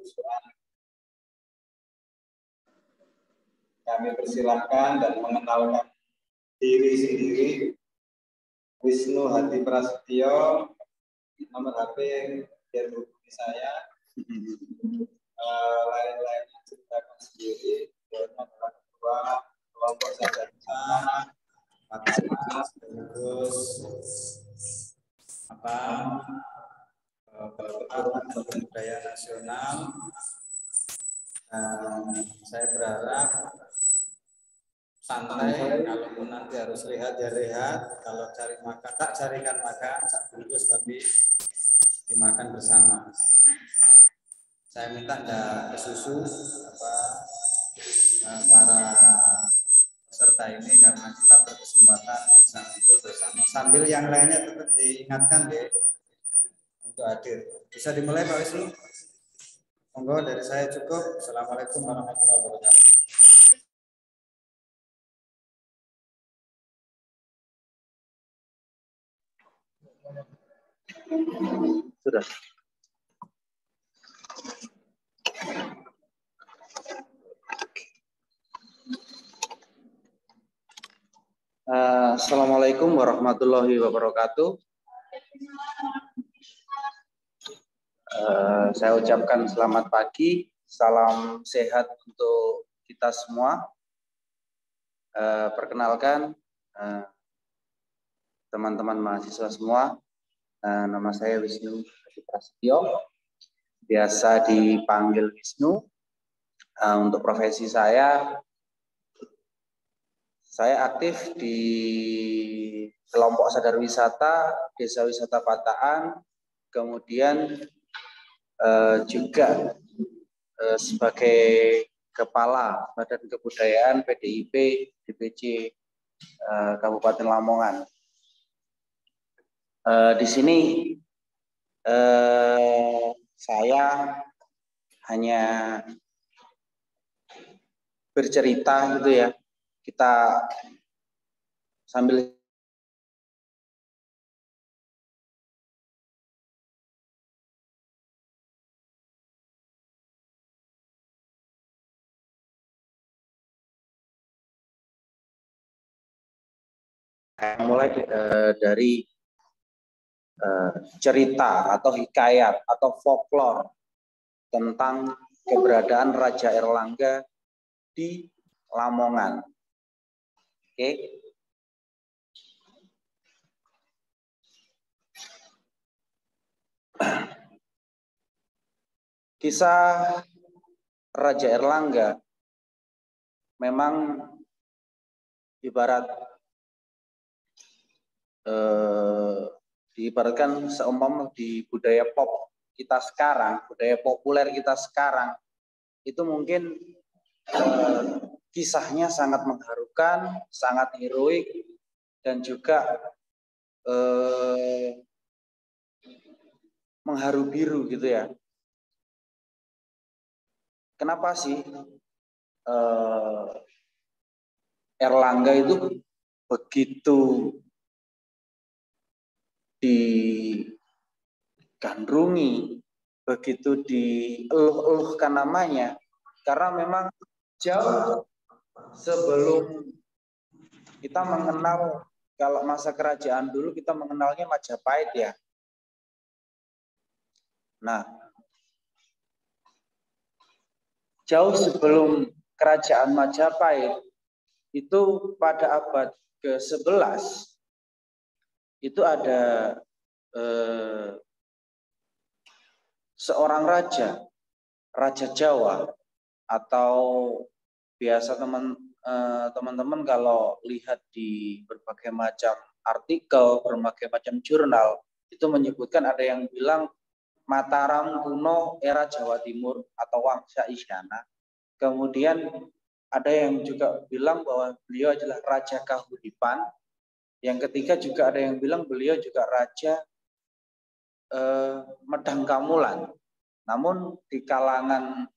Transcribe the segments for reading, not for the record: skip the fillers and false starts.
soal. Kami persilahkan dan mengenalkan diri sendiri. Wisnu Hadi Prasetyo, nomor HP yang hubungi saya. Lain-lainnya ceritakan sendiri. Adalah ketua kelompok Sadaqta, terus Ketua Budaya Nasional. Saya berharap santai, kalaupun nanti harus rehat ya rehat, kalau cari makan tak carikan makan, tak bungkus tapi dimakan bersama. Saya minta enggak kesusu para peserta ini karena kita berkesempatan bisa ngumpul bersama. Sambil yang lainnya tetap diingatkan deh untuk hadir. Bisa dimulai Pak Wisnu? Monggo dari saya cukup. Assalamualaikum warahmatullahi wabarakatuh. Sudah. Assalamualaikum warahmatullahi wabarakatuh. Saya ucapkan selamat pagi, salam sehat untuk kita semua. Perkenalkan teman-teman mahasiswa semua, nama saya Wisnu Hadi Prasetyo, biasa dipanggil Wisnu. Untuk profesi saya aktif di kelompok sadar wisata Desa Wisata Pataan, kemudian juga sebagai Kepala Badan Kebudayaan PDIP DPC Kabupaten Lamongan. Di sini saya hanya bercerita gitu ya. Kita sambil mulai dari cerita atau hikayat atau folklore tentang keberadaan Raja Erlangga di Lamongan. Oke. Kisah Raja Erlangga memang diibaratkan seumpama di budaya pop kita sekarang, budaya populer kita sekarang, itu mungkin kisahnya sangat mengharukan, sangat heroik, dan juga mengharu biru gitu ya. Kenapa sih Erlangga itu begitu digandrungi, begitu dieluh-eluhkan namanya? Karena memang jauh sebelum kita mengenal, kalau masa kerajaan dulu kita mengenalnya Majapahit ya. Nah, jauh sebelum kerajaan Majapahit itu pada abad ke-11 itu ada seorang raja Jawa, atau biasa teman-teman kalau lihat di berbagai macam artikel, berbagai macam jurnal, itu menyebutkan ada yang bilang Mataram kuno era Jawa Timur atau Wangsa Isyana. Kemudian ada yang juga bilang bahwa beliau adalah Raja Kahuripan. Yang ketiga juga ada yang bilang beliau juga Raja Medang Kamulan. Namun di kalangan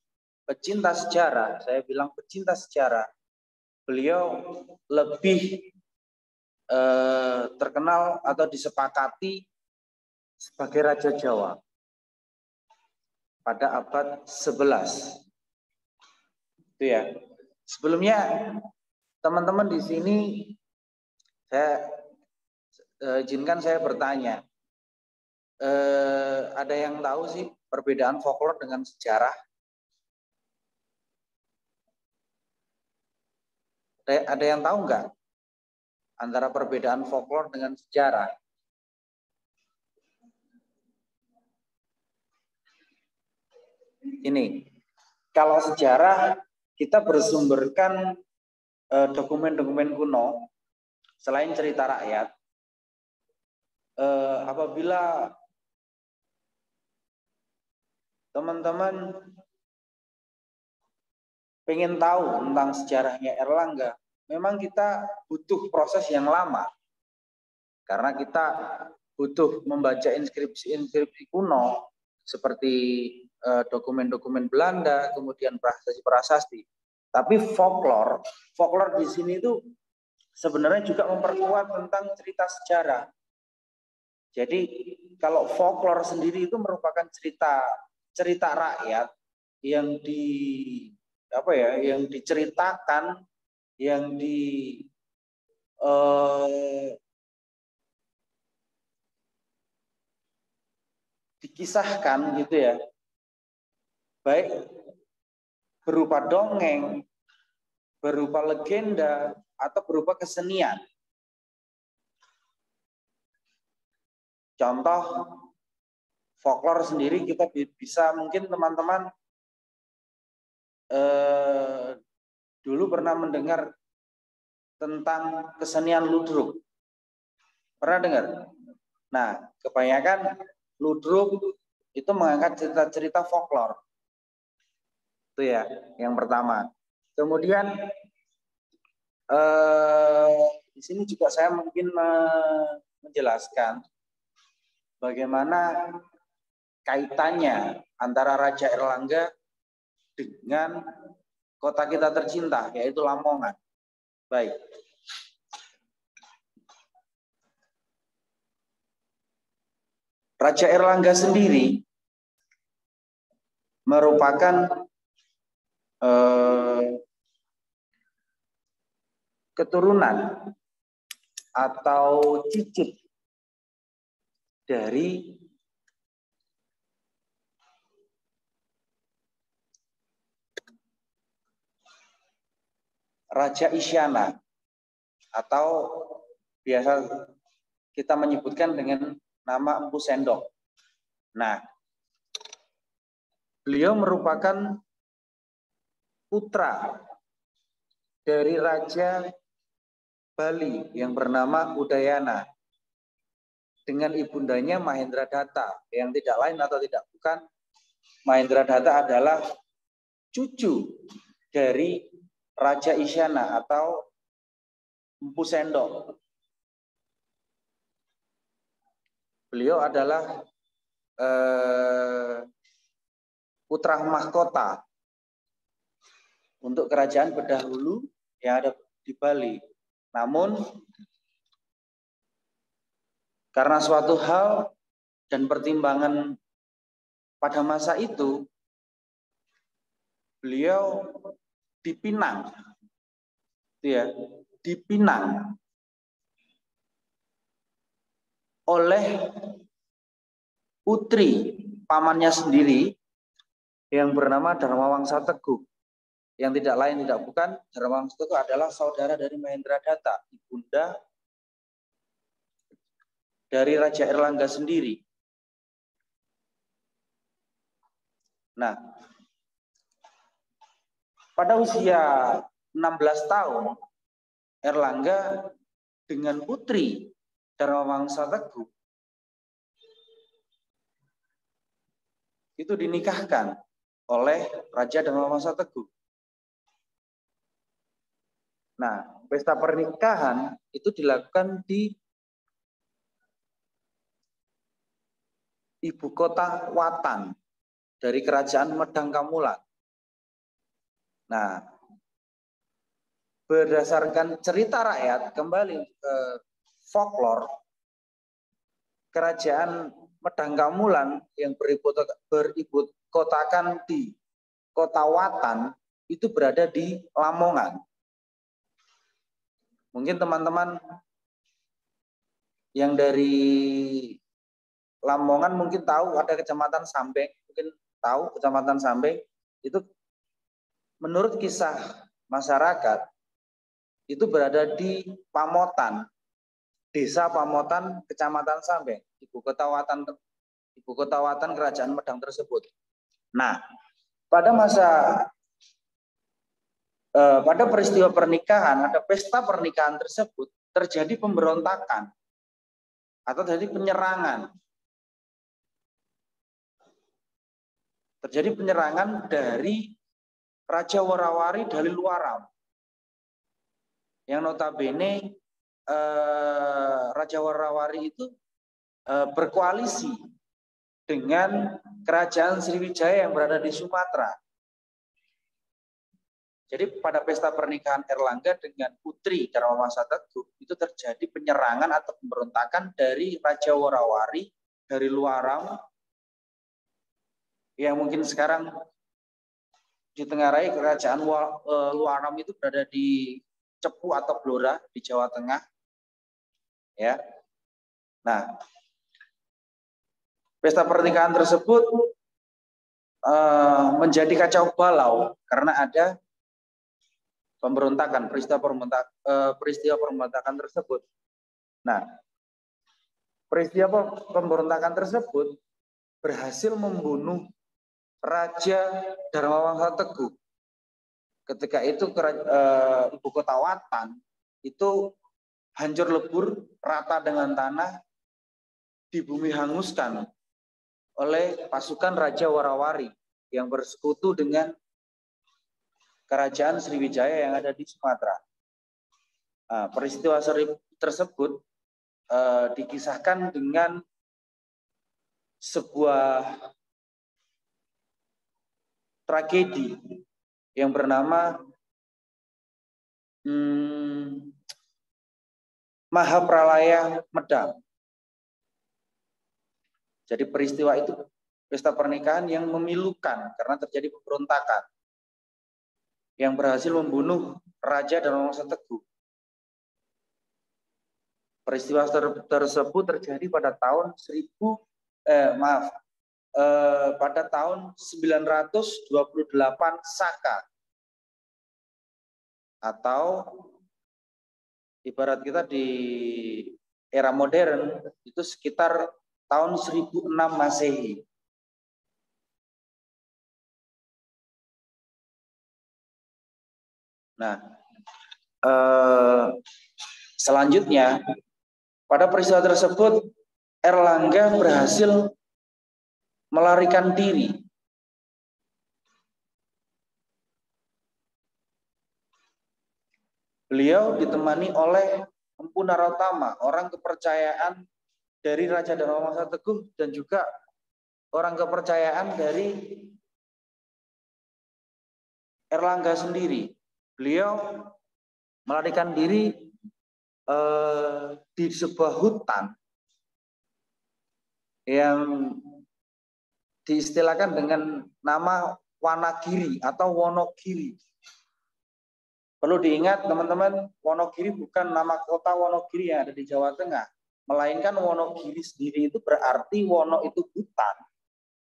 pecinta sejarah, saya bilang pecinta sejarah, beliau lebih terkenal atau disepakati sebagai Raja Jawa. pada abad 11. Itu ya. Sebelumnya teman-teman di sini saya izinkan saya bertanya. Ada yang tahu sih perbedaan folklore dengan sejarah? Ada yang tahu nggak antara perbedaan folklore dengan sejarah? Ini, kalau sejarah kita bersumberkan dokumen-dokumen kuno selain cerita rakyat. Apabila teman-teman pengen tahu tentang sejarahnya Erlangga, memang kita butuh proses yang lama. Karena kita butuh membaca inskripsi-inskripsi kuno seperti dokumen-dokumen Belanda, kemudian prasasti-prasasti. Tapi folklore di sini itu sebenarnya juga memperkuat tentang cerita sejarah. Jadi kalau folklore sendiri itu merupakan cerita rakyat yang yang diceritakan, yang dikisahkan gitu ya, baik berupa dongeng, berupa legenda, atau berupa kesenian. Contoh folklore sendiri kita bisa, mungkin teman-teman dulu pernah mendengar tentang kesenian ludruk. Pernah dengar? Nah, kebanyakan ludruk itu mengangkat cerita-cerita folklore. Itu ya, yang pertama. Kemudian di sini juga saya mungkin menjelaskan bagaimana kaitannya antara Raja Erlangga dengan kota kita tercinta, yaitu Lamongan. Baik. Raja Erlangga sendiri merupakan keturunan atau cicit dari Raja Isyana, atau biasa kita menyebutkan dengan nama Empu Sendok. Nah, beliau merupakan putra dari Raja Bali yang bernama Udayana dengan ibundanya Mahendradatta, yang tidak lain atau tidak bukan, Mahendradatta adalah cucu dari Raja Isyana atau Empu Sendok. Beliau adalah putra mahkota untuk kerajaan berdahulu yang ada di Bali. Namun karena suatu hal dan pertimbangan pada masa itu, beliau dipinang, dipinang oleh putri pamannya sendiri yang bernama Dharmawangsa Teguh, yang tidak lain tidak bukan, Dharmawangsa Teguh adalah saudara dari Mahendradatta, ibunda dari Raja Erlangga sendiri. Nah, pada usia 16 tahun, Erlangga dengan putri Dharmawangsa Teguh itu dinikahkan oleh Raja Dharmawangsa Teguh. Nah, pesta pernikahan itu dilakukan di ibu kota Watan dari kerajaan Medang Kamulan. Nah, berdasarkan cerita rakyat, kembali ke folklore, kerajaan Medang Kamulan yang beribu dikotakan di Kota Watan itu berada di Lamongan. Mungkin teman-teman yang dari Lamongan mungkin tahu ada Kecamatan Sambeng, mungkin tahu Kecamatan Sambeng itu menurut kisah masyarakat itu berada di Pamotan, Desa Pamotan, Kecamatan Sambeng, ibu kota Watan Kerajaan Medang tersebut. Nah, pada peristiwa pernikahan, ada pesta pernikahan tersebut terjadi pemberontakan atau terjadi penyerangan. Terjadi penyerangan dari Raja Warawari dari Luaram. Yang notabene Raja Warawari itu berkoalisi dengan Kerajaan Sriwijaya yang berada di Sumatera. Jadi pada pesta pernikahan Erlangga dengan putri Dharma Teguh itu terjadi penyerangan atau pemberontakan dari Raja Warawari dari Luaram yang mungkin sekarang ditengarai Kerajaan Luaram itu berada di Cepu atau Blora di Jawa Tengah. Ya. Nah, pesta pernikahan tersebut menjadi kacau balau karena ada peristiwa pemberontakan tersebut. Nah, peristiwa pemberontakan tersebut berhasil membunuh Raja Dharma Teguh. Ketika itu ibu kota Watan itu hancur lebur, rata dengan tanah, di bumi hanguskan oleh pasukan Raja Warawari yang bersekutu dengan Kerajaan Sriwijaya yang ada di Sumatera. Peristiwa tersebut dikisahkan dengan sebuah tragedi yang bernama Mahapralaya Medang. Jadi peristiwa itu pesta pernikahan yang memilukan karena terjadi pemberontakan yang berhasil membunuh Raja Dharma Teguh. Peristiwa tersebut terjadi pada tahun pada tahun 928 Saka, atau ibarat kita di era modern itu sekitar tahun 1006 Masehi. Nah, selanjutnya pada peristiwa tersebut Erlangga berhasil melarikan diri. Beliau ditemani oleh Empu Narotama, orang kepercayaan dari Raja Dharma Teguh dan juga orang kepercayaan dari Erlangga sendiri. Beliau melarikan diri di sebuah hutan yang diistilahkan dengan nama Wanagiri atau Wonogiri. Perlu diingat teman-teman, Wonogiri bukan nama kota Wonogiri yang ada di Jawa Tengah, melainkan Wonogiri sendiri itu berarti Wono itu hutan,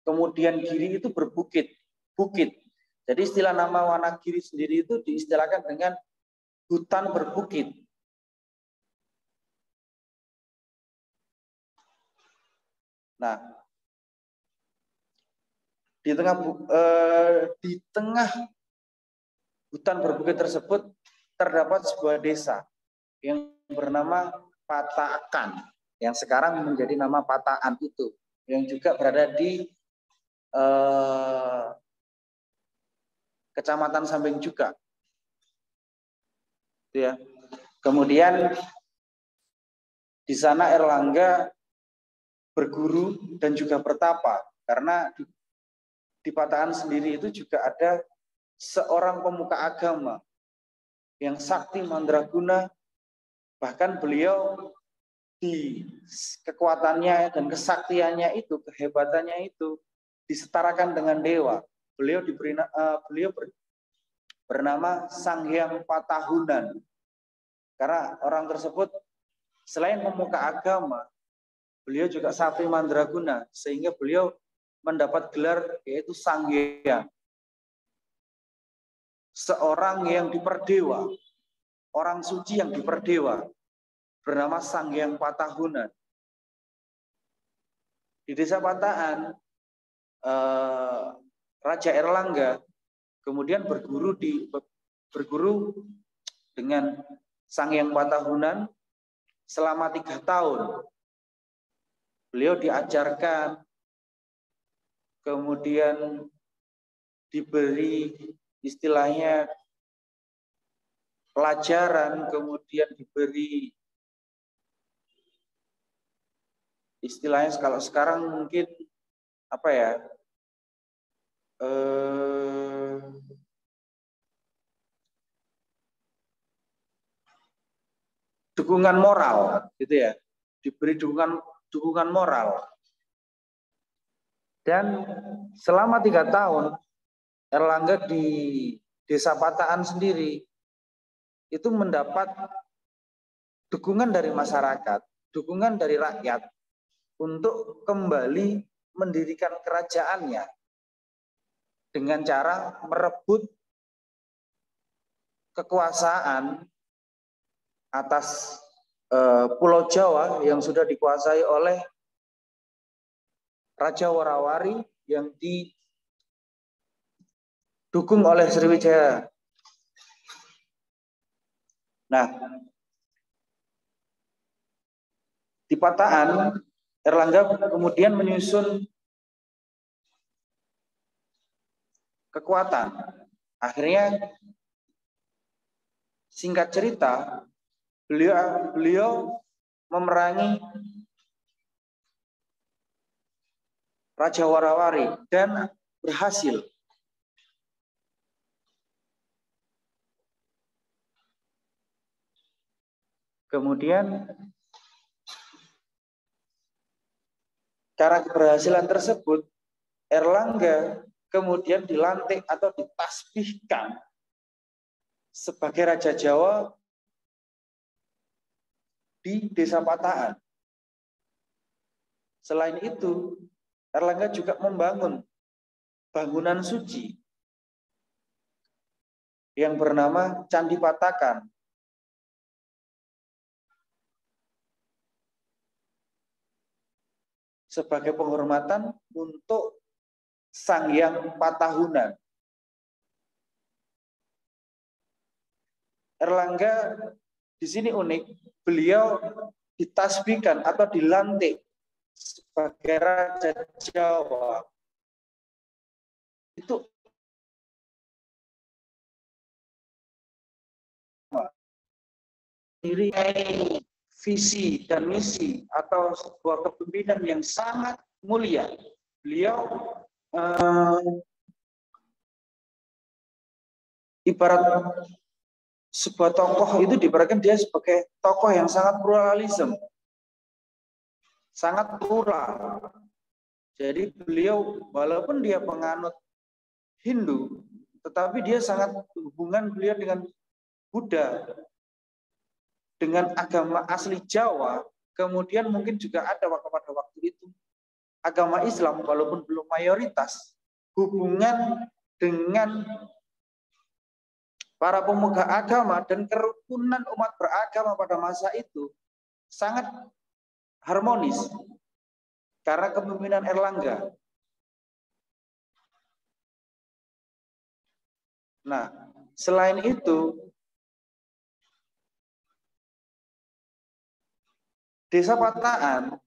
kemudian Giri itu berbukit, bukit. Jadi istilah nama Wanagiri sendiri itu diistilahkan dengan hutan berbukit. Nah, di tengah hutan berbukit tersebut terdapat sebuah desa yang bernama Pataakan, yang sekarang menjadi nama Pataan itu, yang juga berada di Kecamatan Sambeng juga. Ya. Kemudian di sana Erlangga berguru dan juga bertapa, karena di Pataan sendiri itu juga ada seorang pemuka agama yang sakti mandraguna, bahkan beliau di kekuatannya dan kesaktiannya itu, kehebatannya itu disetarakan dengan dewa. Beliau bernama Sang Hyang Patahunan. Karena orang tersebut selain pemuka agama, beliau juga sakti mandraguna, sehingga beliau mendapat gelar yaitu Sang Hyang. Seorang yang diperdewa, orang suci yang diperdewa, bernama Sang Hyang Patahunan. Di desa Pataan, Raja Erlangga kemudian berguru dengan Sang Hyang Patahunan selama 3 tahun. Beliau diajarkan, kemudian diberi istilahnya pelajaran, kemudian diberi istilahnya kalau sekarang mungkin apa ya, dukungan moral gitu ya, diberi dukungan moral. Dan selama 3 tahun Erlangga di desa Pataan sendiri itu mendapat dukungan dari masyarakat, dukungan dari rakyat untuk kembali mendirikan kerajaannya dengan cara merebut kekuasaan atas Pulau Jawa yang sudah dikuasai oleh Raja Warawari yang didukung oleh Sriwijaya. Nah, di Pataan, Erlangga kemudian menyusun kekuatan. Akhirnya, singkat cerita, beliau memerangi Raja Warawari dan berhasil. Kemudian karena keberhasilan tersebut, Erlangga kemudian dilantik atau ditasbihkan sebagai Raja Jawa di desa Pataan. Selain itu, Erlangga juga membangun bangunan suci yang bernama Candi Patakan. Sebagai penghormatan untuk Sang Hyang Patahunan. Erlangga di sini unik, beliau ditasbihkan atau dilantik sebagai Raja Jawa. Itu diri visi dan misi atau sebuah kepemimpinan yang sangat mulia. Beliau ibarat sebuah tokoh itu diibaratkan dia sebagai tokoh yang sangat pluralisme, sangat plural. Jadi beliau walaupun dia penganut Hindu, tetapi dia sangat hubungan beliau dengan Buddha, dengan agama asli Jawa, kemudian mungkin juga ada pada waktu itu agama Islam walaupun belum mayoritas, hubungan dengan para pemuka agama dan kerukunan umat beragama pada masa itu sangat harmonis karena kepemimpinan Erlangga. Nah, selain itu, Desa Pataan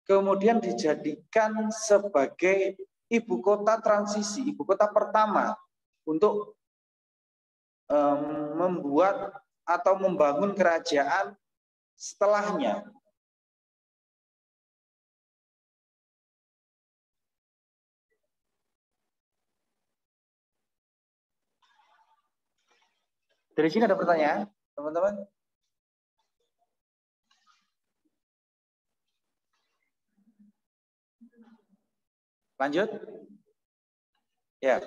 kemudian dijadikan sebagai ibu kota transisi, ibu kota pertama untuk membuat atau membangun kerajaan setelahnya. Dari sini ada pertanyaan, teman-teman? Lanjut. Ya.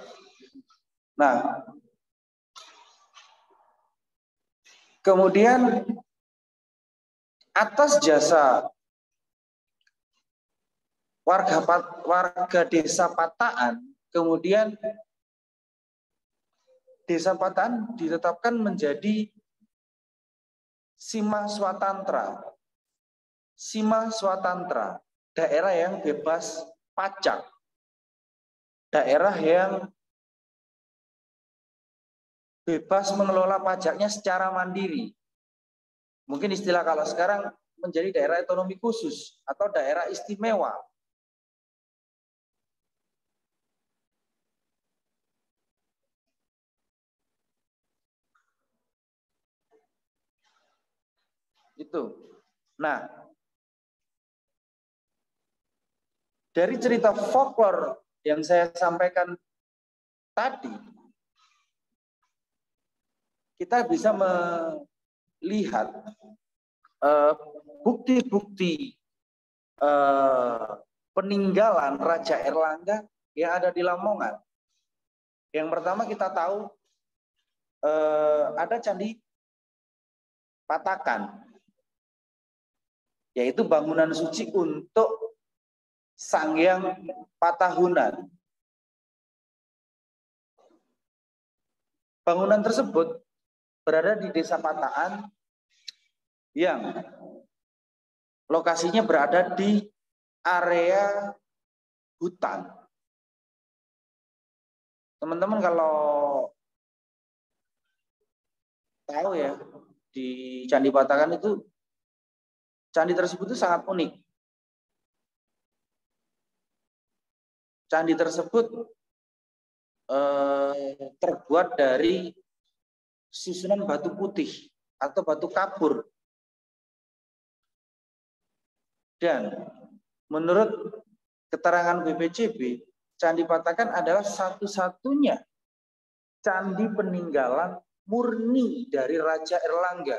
Nah, kemudian atas jasa warga desa Pataan, kemudian desa Pataan ditetapkan menjadi Sima Swatantra. Sima Swatantra, daerah yang bebas pajak. Daerah yang bebas mengelola pajaknya secara mandiri. Mungkin istilah kalau sekarang menjadi daerah otonomi khusus atau daerah istimewa. Itu. Nah, dari cerita folklore yang saya sampaikan tadi, kita bisa melihat bukti-bukti peninggalan Raja Erlangga yang ada di Lamongan. Yang pertama kita tahu ada Candi Patakan, yaitu bangunan suci untuk Sang Hyang Patahunan. Bangunan tersebut berada di Desa Pataan yang lokasinya berada di area hutan. Teman-teman kalau tahu ya, di Candi Patakan itu, candi tersebut itu sangat unik. Candi tersebut terbuat dari susunan batu putih atau batu kapur. Dan menurut keterangan BPJB, Candi Patakan adalah satu-satunya candi peninggalan murni dari Raja Erlangga.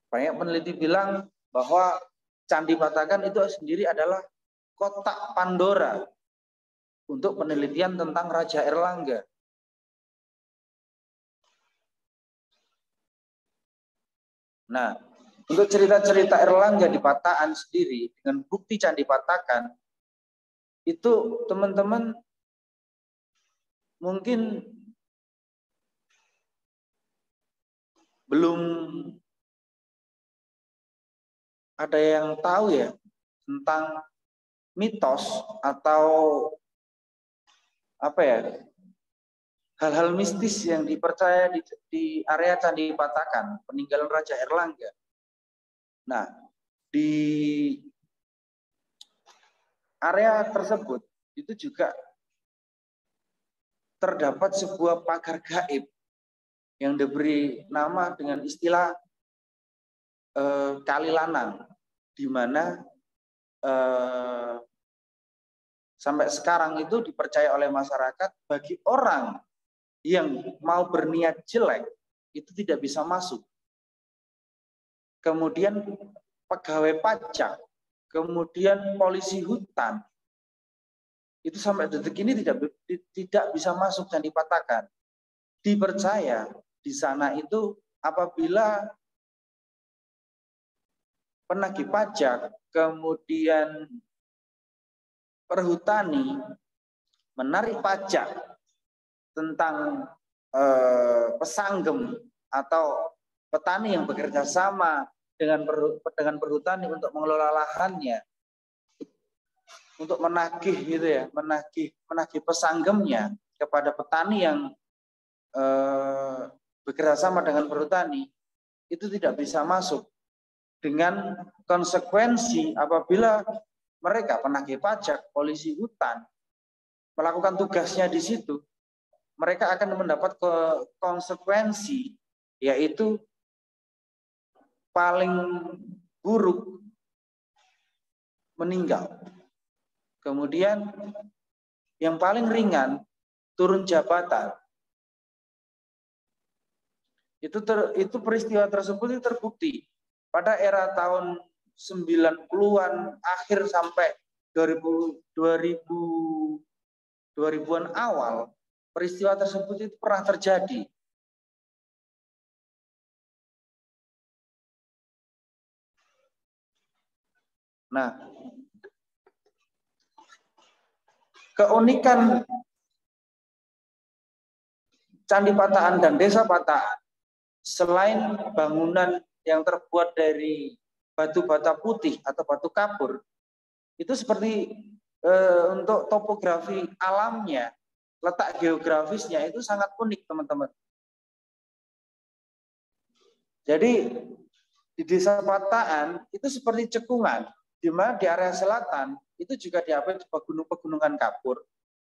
Banyak peneliti bilang bahwa Candi Patakan itu sendiri adalah kotak Pandora untuk penelitian tentang Raja Erlangga. Nah, untuk cerita-cerita Erlangga di Pataan sendiri dengan bukti Candi Patakan, itu teman-teman mungkin belum ada yang tahu ya tentang mitos atau apa ya, hal-hal mistis yang dipercaya di area Candi Patakan, peninggalan Raja Erlangga. Nah, di area tersebut itu juga terdapat sebuah pagar gaib yang diberi nama dengan istilah Kali Lanang, di mana sampai sekarang itu dipercaya oleh masyarakat bagi orang yang mau berniat jelek itu tidak bisa masuk. Kemudian pegawai pajak, kemudian polisi hutan, itu sampai detik ini tidak bisa masuk Candi Patakan. Dipercaya di sana itu apabila penagih pajak, kemudian perhutani menarik pajak tentang pesanggem atau petani yang bekerja sama dengan perhutani untuk mengelola lahannya, untuk menagih gitu ya, menagih pesanggemnya kepada petani yang bekerja sama dengan perhutani, itu tidak bisa masuk. Dengan konsekuensi apabila mereka penagih pajak, polisi hutan melakukan tugasnya di situ, mereka akan mendapat konsekuensi, yaitu paling buruk meninggal. Kemudian yang paling ringan turun jabatan. Itu peristiwa tersebut itu terbukti pada era tahun 90-an akhir sampai 2000 2000-an awal, peristiwa tersebut itu pernah terjadi. Nah, keunikan Candi Patahan dan Desa Patahan, selain bangunan yang terbuat dari batu bata putih atau batu kapur, itu seperti untuk topografi alamnya, letak geografisnya itu sangat unik, teman-teman. Jadi di Desa Patahan itu seperti cekungan, di mana di area selatan itu juga diapit pegunungan kapur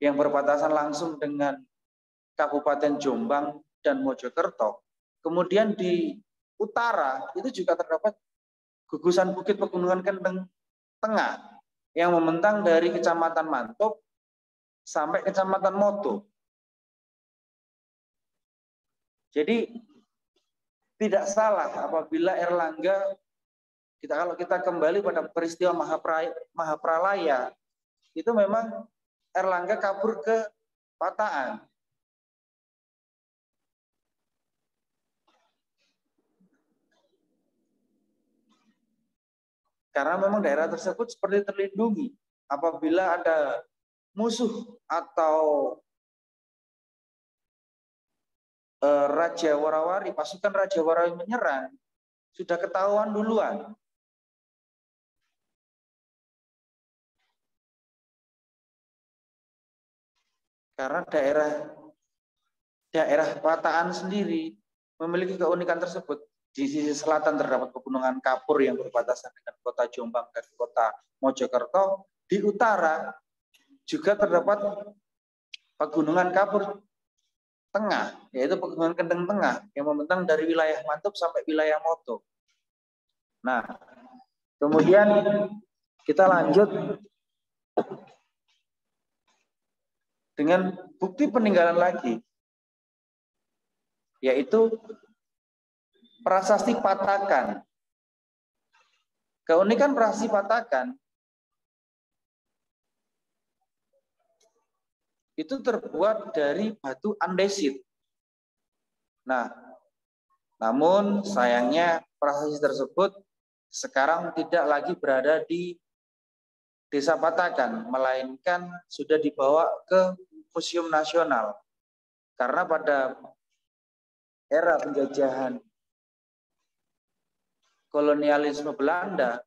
yang berbatasan langsung dengan Kabupaten Jombang dan Mojokerto. Kemudian di utara itu juga terdapat gugusan bukit pegunungan Kendeng Tengah yang membentang dari Kecamatan Mantop sampai Kecamatan Moto. Jadi tidak salah apabila Erlangga, kalau kita kembali pada peristiwa Mahapralaya, itu memang Erlangga kabur ke Patahan. Karena memang daerah tersebut seperti terlindungi. Apabila ada musuh atau Raja Warawari, pasukan Raja Warawari menyerang, sudah ketahuan duluan. Karena daerah Patahan sendiri memiliki keunikan tersebut. Di sisi selatan terdapat pegunungan kapur yang berbatasan dengan kota Jombang dan kota Mojokerto. Di utara juga terdapat pegunungan kapur tengah, yaitu pegunungan Kendeng Tengah yang membentang dari wilayah Mantop sampai wilayah Moto. Nah, kemudian kita lanjut dengan bukti peninggalan lagi, yaitu Prasasti Patakan. Keunikan Prasasti Patakan itu terbuat dari batu andesit. Nah, namun sayangnya prasasti tersebut sekarang tidak lagi berada di Desa Patakan, melainkan sudah dibawa ke Museum Nasional. Karena pada era penjajahan kolonialisme Belanda,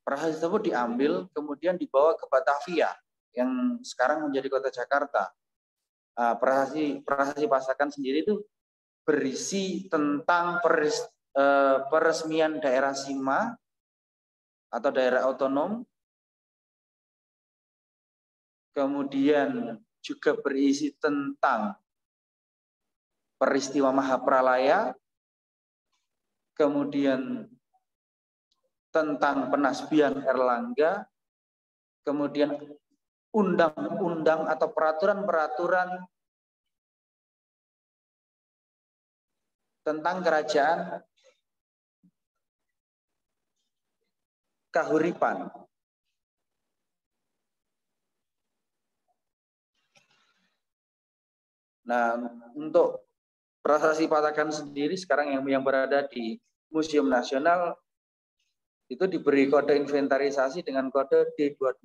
prasasti tersebut diambil kemudian dibawa ke Batavia yang sekarang menjadi kota Jakarta. Prasasti Patakan sendiri itu berisi tentang peresmian daerah Sima atau daerah otonom, kemudian juga berisi tentang peristiwa Mahapralaya, kemudian tentang penasbihan Erlangga, kemudian undang-undang atau peraturan-peraturan tentang kerajaan Kahuripan. Nah, untuk Prasasti Patakan sendiri sekarang yang berada di Museum Nasional itu diberi kode inventarisasi dengan kode D22.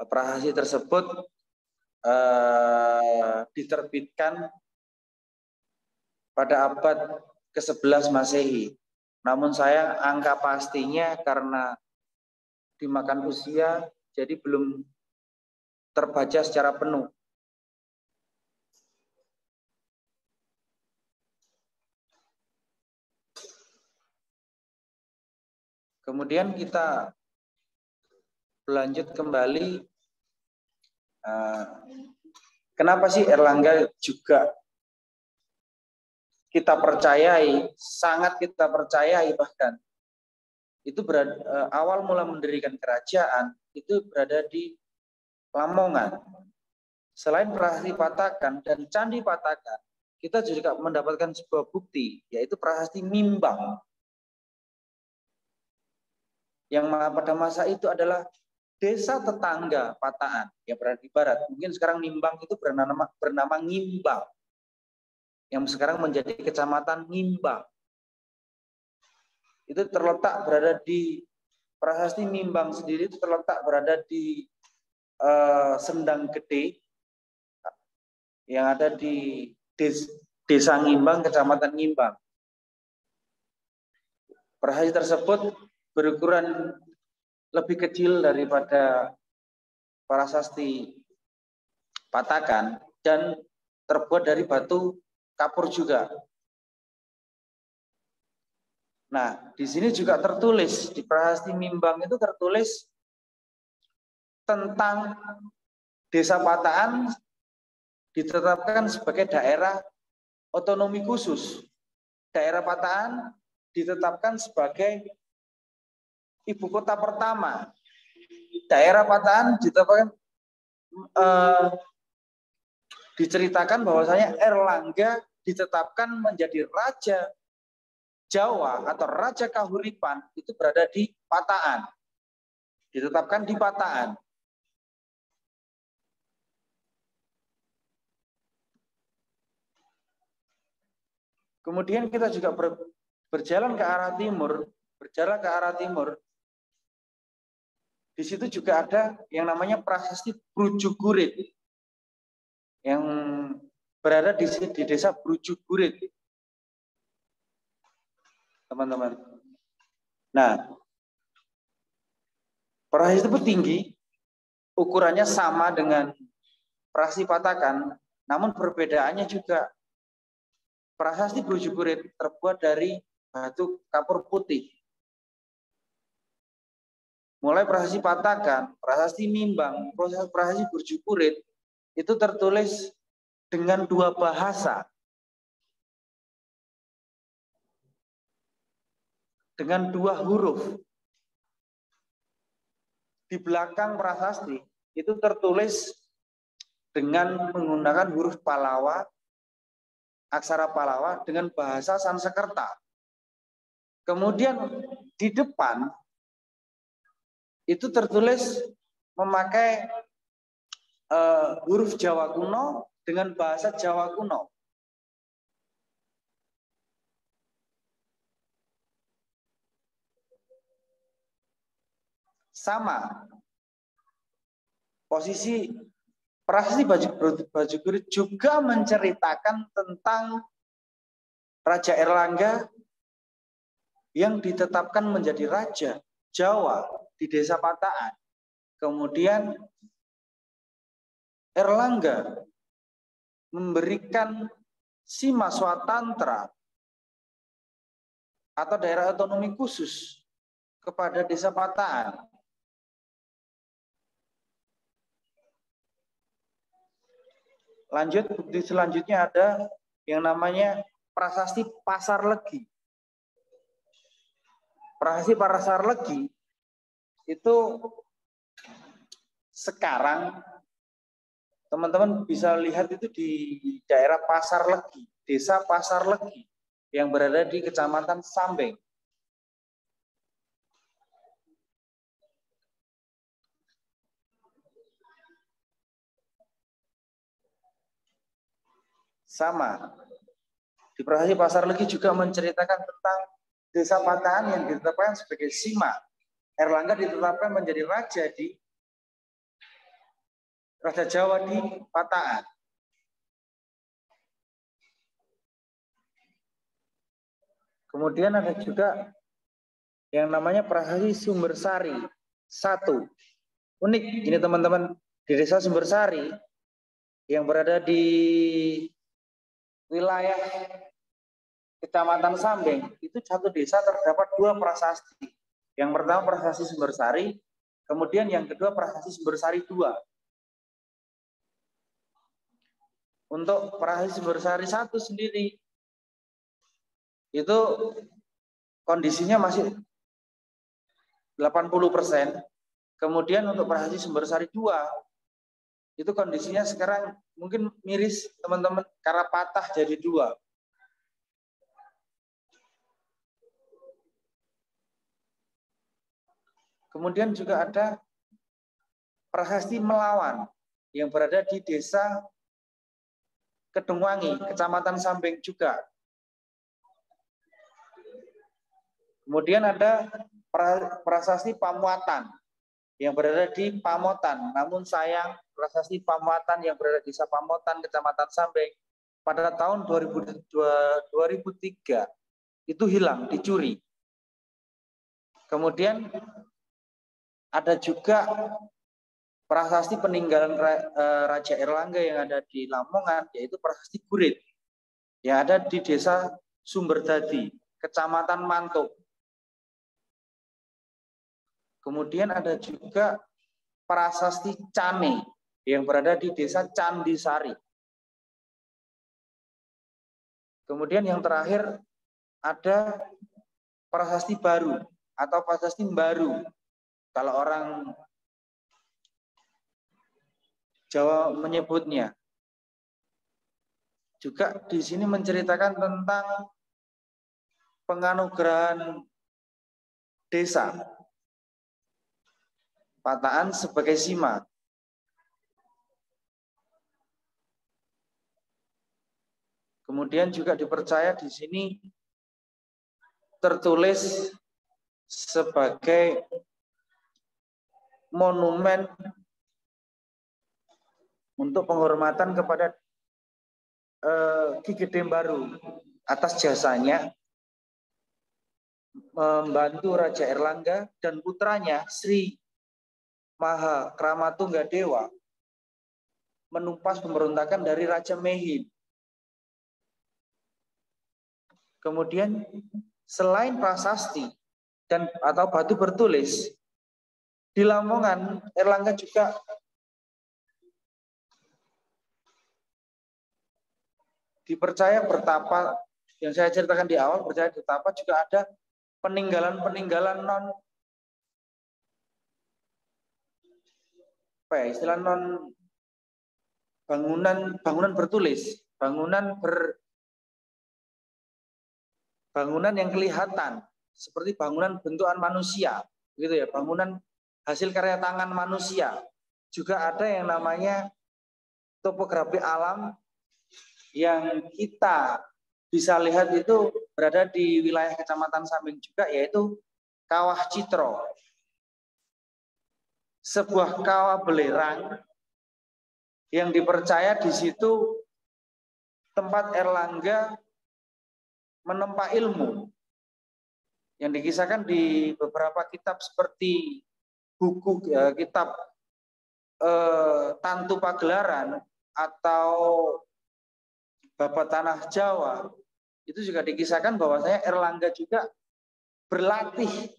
Prasasti tersebut diterbitkan pada abad ke-11 Masehi. Namun sayang angka pastinya karena dimakan usia jadi belum terbaca secara penuh. Kemudian kita berlanjut kembali. Kenapa sih Erlangga juga kita percayai, sangat kita percayai bahkan. Itu awal mula mendirikan kerajaan itu berada di Lamongan. Selain Prasasti Patakan dan Candi Patakan, kita juga mendapatkan sebuah bukti, yaitu Prasasti Mimbang. yang pada masa itu adalah desa tetangga Pataan yang berada di barat. Mungkin sekarang Nimbang itu bernama Ngimbang, yang sekarang menjadi kecamatan Ngimbang. Itu terletak berada di Prasasti Nimbang sendiri, itu terletak berada di Sendang Gede yang ada di Desa Ngimbang, Kecamatan Ngimbang. Prasasti tersebut berukuran lebih kecil daripada prasasti Patakan dan terbuat dari batu kapur juga. Nah, di sini juga tertulis, di Prasasti Nimbang itu tertulis tentang Desa Pataan ditetapkan sebagai daerah otonomi khusus. Daerah Pataan ditetapkan sebagai ibu kota pertama. Daerah Pataan ditetapkan diceritakan bahwasanya Erlangga ditetapkan menjadi raja Jawa atau Raja Kahuripan itu berada di Pataan. Ditetapkan di Pataan. Kemudian kita juga berjalan ke arah timur, Di situ juga ada yang namanya Prasasti Brujugurit yang berada di desa Brujugurit. Teman-teman. Nah, prasasti itu tinggi, ukurannya sama dengan prasasti Patakan, namun perbedaannya juga prasasti Brujugurit terbuat dari batu kapur putih. Mulai prasasti Patakan, prasasti Nimbang, prasasti Brujugurit itu tertulis dengan dua bahasa. Dengan dua huruf. Di belakang prasasti itu tertulis dengan menggunakan huruf Palawa, aksara Palawa dengan bahasa Sanskerta. Kemudian di depan itu tertulis memakai huruf Jawa kuno dengan bahasa Jawa kuno. Sama. Posisi Prasasti Brujugurit juga menceritakan tentang Raja Erlangga yang ditetapkan menjadi raja Jawa di Desa Pataan. Kemudian Erlangga memberikan Sima Swatantra atau daerah otonomi khusus kepada Desa Pataan. Lanjut, bukti selanjutnya ada yang namanya Prasasti Pasar Legi. Prasasti Pasar Legi itu sekarang teman-teman bisa lihat itu di daerah Pasar Legi, Desa Pasar Legi yang berada di Kecamatan Sambeng. Sama. Di Prasasti Pasar Legi juga menceritakan tentang Desa Pataan yang ditetapkan sebagai Sima. Erlangga ditetapkan menjadi raja di Raja Jawa di Pataan. Kemudian ada juga yang namanya Prasasti Sumbersari 1. Unik ini teman-teman, di Desa Sumbersari yang berada di wilayah Kecamatan Sambeng, itu satu desa terdapat dua prasasti. Yang pertama Prasasti Sumbersari, kemudian yang kedua Prasasti Sumbersari 2. Untuk Prasasti Sumbersari 1 sendiri, itu kondisinya masih 80%. Kemudian untuk Prasasti Sumbersari 2, itu kondisinya sekarang mungkin miris teman-teman, karena patah jadi 2. Kemudian juga ada Prasasti Melawan yang berada di Desa Kedungwangi, Kecamatan Sambeng juga. Kemudian ada Prasasti Pamuatan yang berada di Pamotan. Namun sayang, Prasasti Pamuatan yang berada di Desa Pamotan, Kecamatan Sambeng, pada tahun 2003 itu hilang, dicuri. Kemudian ada juga prasasti peninggalan Raja Erlangga yang ada di Lamongan, yaitu Prasasti Gurit yang ada di Desa Sumberdadi, Kecamatan Mantuk. Kemudian ada juga Prasasti Cane yang berada di Desa Candisari. Kemudian yang terakhir ada Prasasti Baru atau Prasasti Baru. Kalau orang Jawa menyebutnya. Juga di sini menceritakan tentang penganugerahan desa Pataan sebagai sima. Kemudian juga dipercaya di sini tertulis sebagai monumen untuk penghormatan kepada Ki Gede Baru atas jasanya membantu Raja Erlangga dan putranya Sri Maha Kramatunggadewa menumpas pemberontakan dari Raja Mehim. Kemudian selain prasasti dan atau batu bertulis, di Lamongan Erlangga juga dipercaya bertapa, yang saya ceritakan di awal, percaya bertapa, juga ada peninggalan-peninggalan istilah non bangunan bertulis, bangunan yang kelihatan seperti bangunan bentukan manusia, gitu ya, bangunan hasil karya tangan manusia. Juga ada yang namanya topografi alam yang kita bisa lihat itu berada di wilayah Kecamatan Sambeng juga, yaitu Kawah Citro. Sebuah kawah belerang yang dipercaya di situ tempat Erlangga menempa ilmu. Yang dikisahkan di beberapa kitab seperti buku kitab Tantu Pagelaran atau Babat Tanah Jawa, itu juga dikisahkan bahwasanya Erlangga juga berlatih,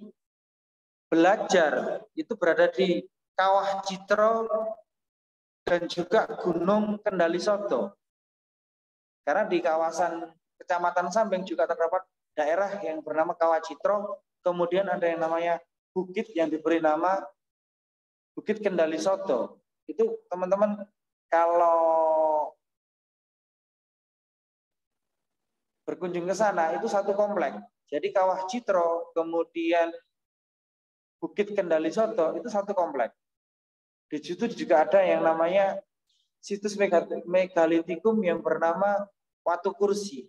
belajar, itu berada di Kawah Citro dan juga Gunung Kendali Soto. Karena di kawasan Kecamatan Sambeng juga terdapat daerah yang bernama Kawah Citro, kemudian ada yang namanya bukit yang diberi nama Bukit Kendali Soto. Itu teman-teman kalau berkunjung ke sana itu satu komplek. Jadi Kawah Citro, kemudian Bukit Kendali Soto itu satu komplek. Di situ juga ada yang namanya situs megalitikum yang bernama Watu Kursi.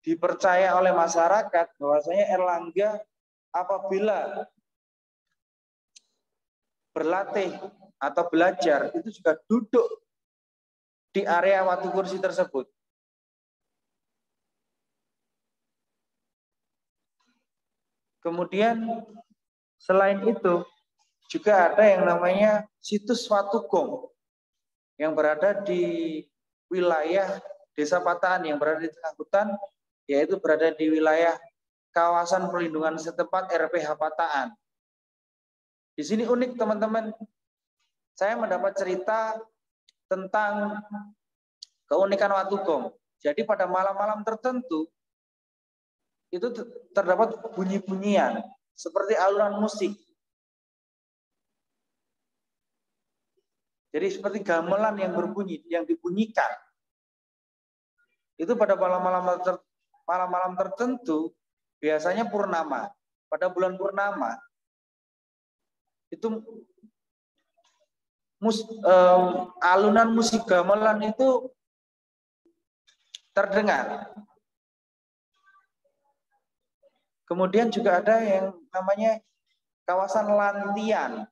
Dipercaya oleh masyarakat bahwasanya Erlangga apabila berlatih atau belajar itu juga duduk di area Watu Kursi tersebut. Kemudian selain itu juga ada yang namanya situs Watu Gong yang berada di wilayah Desa Pataan yang berada di tengah hutan, yaitu berada di wilayah kawasan perlindungan setempat RPH Pataan. Di sini unik teman-teman, saya mendapat cerita tentang keunikan Watu Gong. Jadi pada malam-malam tertentu itu terdapat bunyi-bunyian seperti alunan musik. Jadi seperti gamelan yang berbunyi, yang dibunyikan. Itu pada malam-malam tertentu, biasanya purnama. Pada bulan purnama, itu alunan musik gamelan itu terdengar. Kemudian juga ada yang namanya kawasan lantian.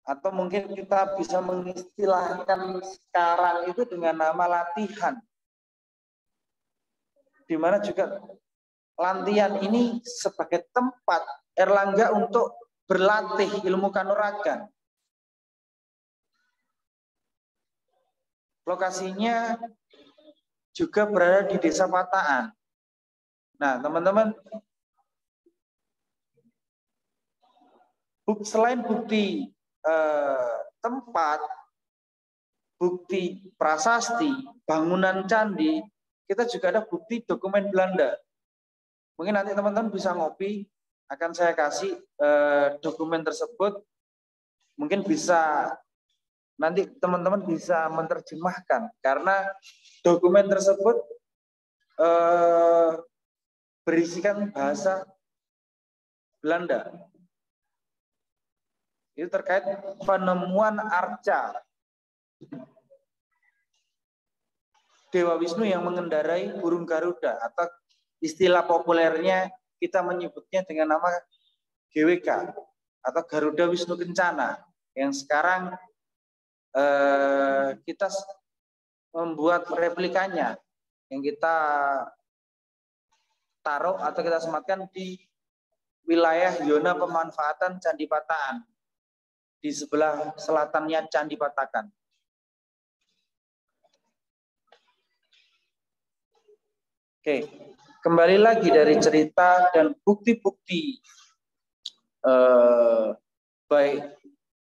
Atau mungkin kita bisa mengistilahkan sekarang itu dengan nama latihan. Di mana juga lantian ini sebagai tempat Erlangga untuk berlatih ilmu kanuragan. Lokasinya juga berada di Desa Pataan. Nah, teman-teman, selain bukti tempat, bukti prasasti, bangunan candi, kita juga ada bukti dokumen Belanda. Mungkin nanti teman-teman bisa ngopi, akan saya kasih dokumen tersebut. Mungkin bisa nanti teman-teman bisa menerjemahkan, karena dokumen tersebut berisikan bahasa Belanda. Itu terkait penemuan arca Dewa Wisnu yang mengendarai burung Garuda, atau istilah populernya kita menyebutnya dengan nama GWK atau Garuda Wisnu Kencana, yang sekarang kita membuat replikanya yang kita taruh atau kita sematkan di wilayah zona pemanfaatan Candi Pataan di sebelah selatannya Candi Patakan. Oke, kembali lagi dari cerita dan bukti-bukti baik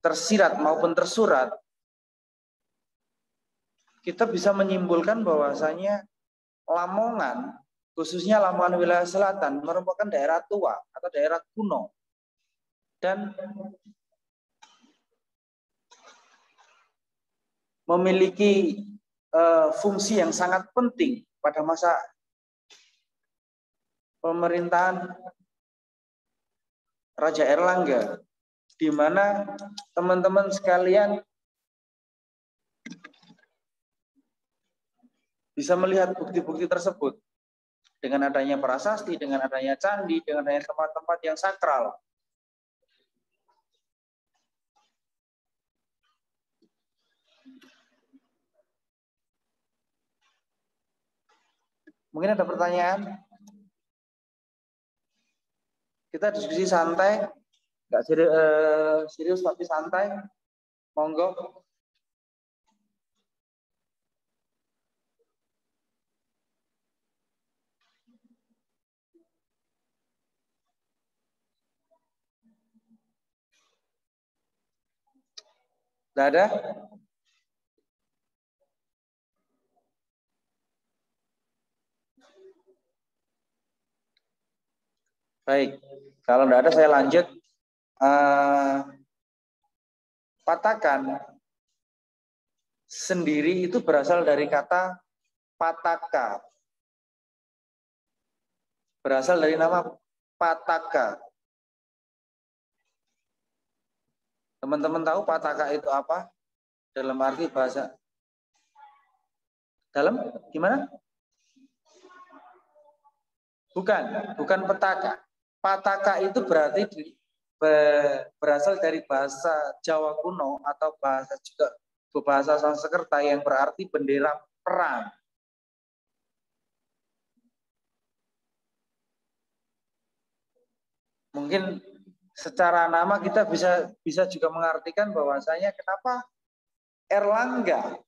tersirat maupun tersurat, kita bisa menyimpulkan bahwasanya Lamongan, khususnya Lamongan wilayah selatan, merupakan daerah tua atau daerah kuno, dan memiliki fungsi yang sangat penting pada masa pemerintahan Raja Erlangga, di mana teman-teman sekalian bisa melihat bukti-bukti tersebut dengan adanya prasasti, dengan adanya candi, dengan adanya tempat-tempat yang sakral. Mungkin ada pertanyaan? Kita diskusi santai, nggak serius tapi santai. Monggo. Nggak ada? Baik, kalau nggak ada saya lanjut. Patakan sendiri itu berasal dari kata pataka. Berasal dari nama Pataka. Teman-teman tahu Pataka itu apa? Dalam arti bahasa. Dalam gimana? Bukan petaka. Pataka itu berarti berasal dari bahasa Jawa kuno atau bahasa Sanskerta yang berarti bendera perang. Mungkin secara nama kita bisa juga mengartikan bahwasanya kenapa Erlangga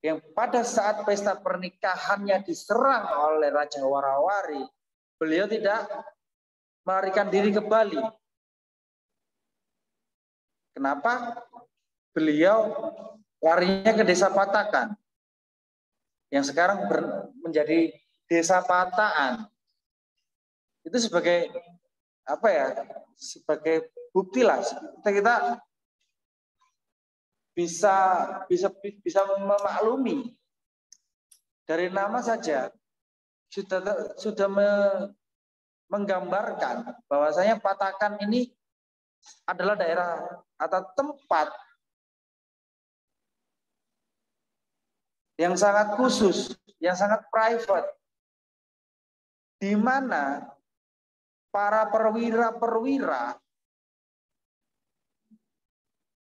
yang pada saat pesta pernikahannya diserang oleh Raja Warawari, beliau tidak melarikan diri ke Bali. Kenapa? Beliau larinya ke Desa Patakan, yang sekarang menjadi Desa Pataan. Itu sebagai apa ya? Sebagai bukti lah kita bisa memaklumi dari nama saja sudah menggambarkan bahwasanya Patakan ini adalah daerah atau tempat yang sangat khusus, yang sangat private, di mana para perwira-perwira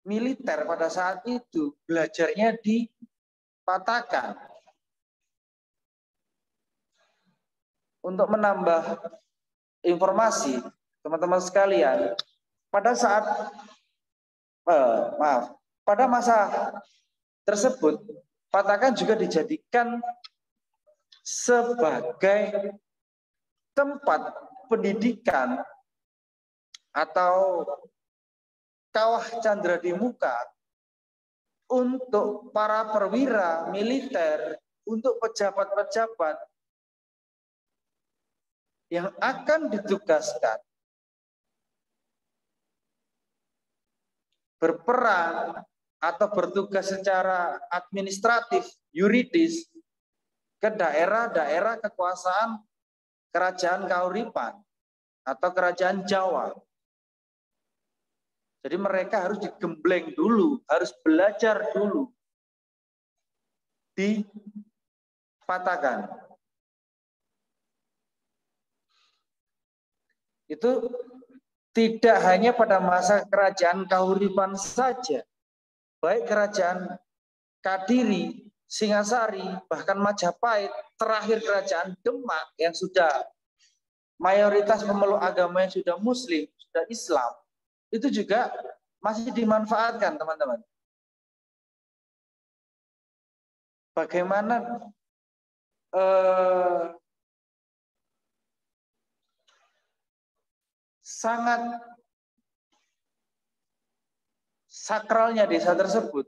militer pada saat itu belajarnya di Patakan. Untuk menambah informasi, teman-teman sekalian, pada saat pada masa tersebut, Patakan juga dijadikan sebagai tempat pendidikan atau kawah candra di muka untuk para perwira militer, untuk pejabat-pejabat yang akan ditugaskan berperan atau bertugas secara administratif, yuridis ke daerah-daerah kekuasaan kerajaan Kauripan atau kerajaan Jawa. Jadi mereka harus digembleng dulu, harus belajar dulu di Patakan. Itu tidak hanya pada masa kerajaan Kauripan saja, baik kerajaan Kadiri, Singasari, bahkan Majapahit, terakhir kerajaan Demak yang sudah mayoritas pemeluk agama yang sudah Muslim, sudah Islam, itu juga masih dimanfaatkan, teman-teman. Bagaimana sangat sakralnya desa tersebut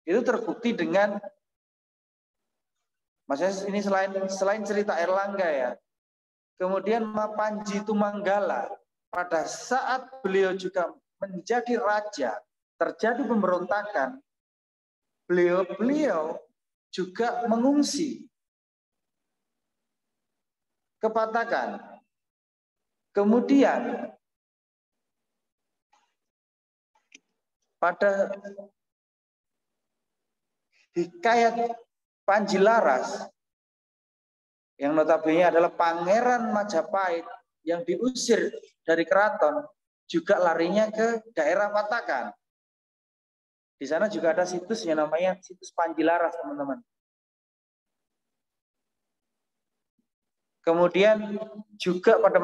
itu terbukti dengan, maksudnya ini selain cerita Erlangga ya, kemudian Panji Tumanggala pada saat beliau juga menjadi raja, terjadi pemberontakan, beliau juga mengungsi ke Patakan. Kemudian pada hikayat Panji Laras yang notabene adalah pangeran Majapahit yang diusir dari keraton, juga larinya ke daerah Patakan. Di sana juga ada situs yang namanya situs Panji Laras, teman-teman. Kemudian juga pada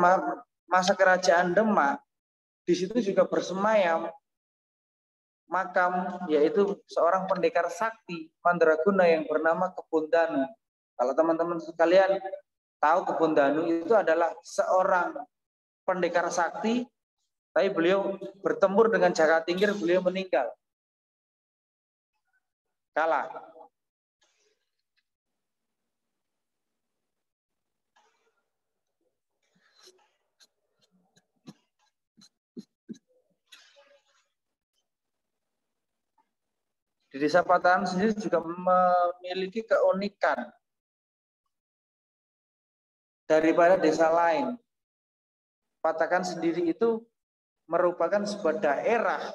masa kerajaan Demak, di situ juga bersemayam makam, yaitu seorang pendekar sakti Mandraguna yang bernama Kebun Danu. Kalau teman-teman sekalian tahu, Kebun Danu itu adalah seorang pendekar sakti, tapi beliau bertempur dengan Jakatingkir, beliau meninggal. Kalah. Di Desa Patakan sendiri juga memiliki keunikan daripada desa lain. Patakan sendiri itu merupakan sebuah daerah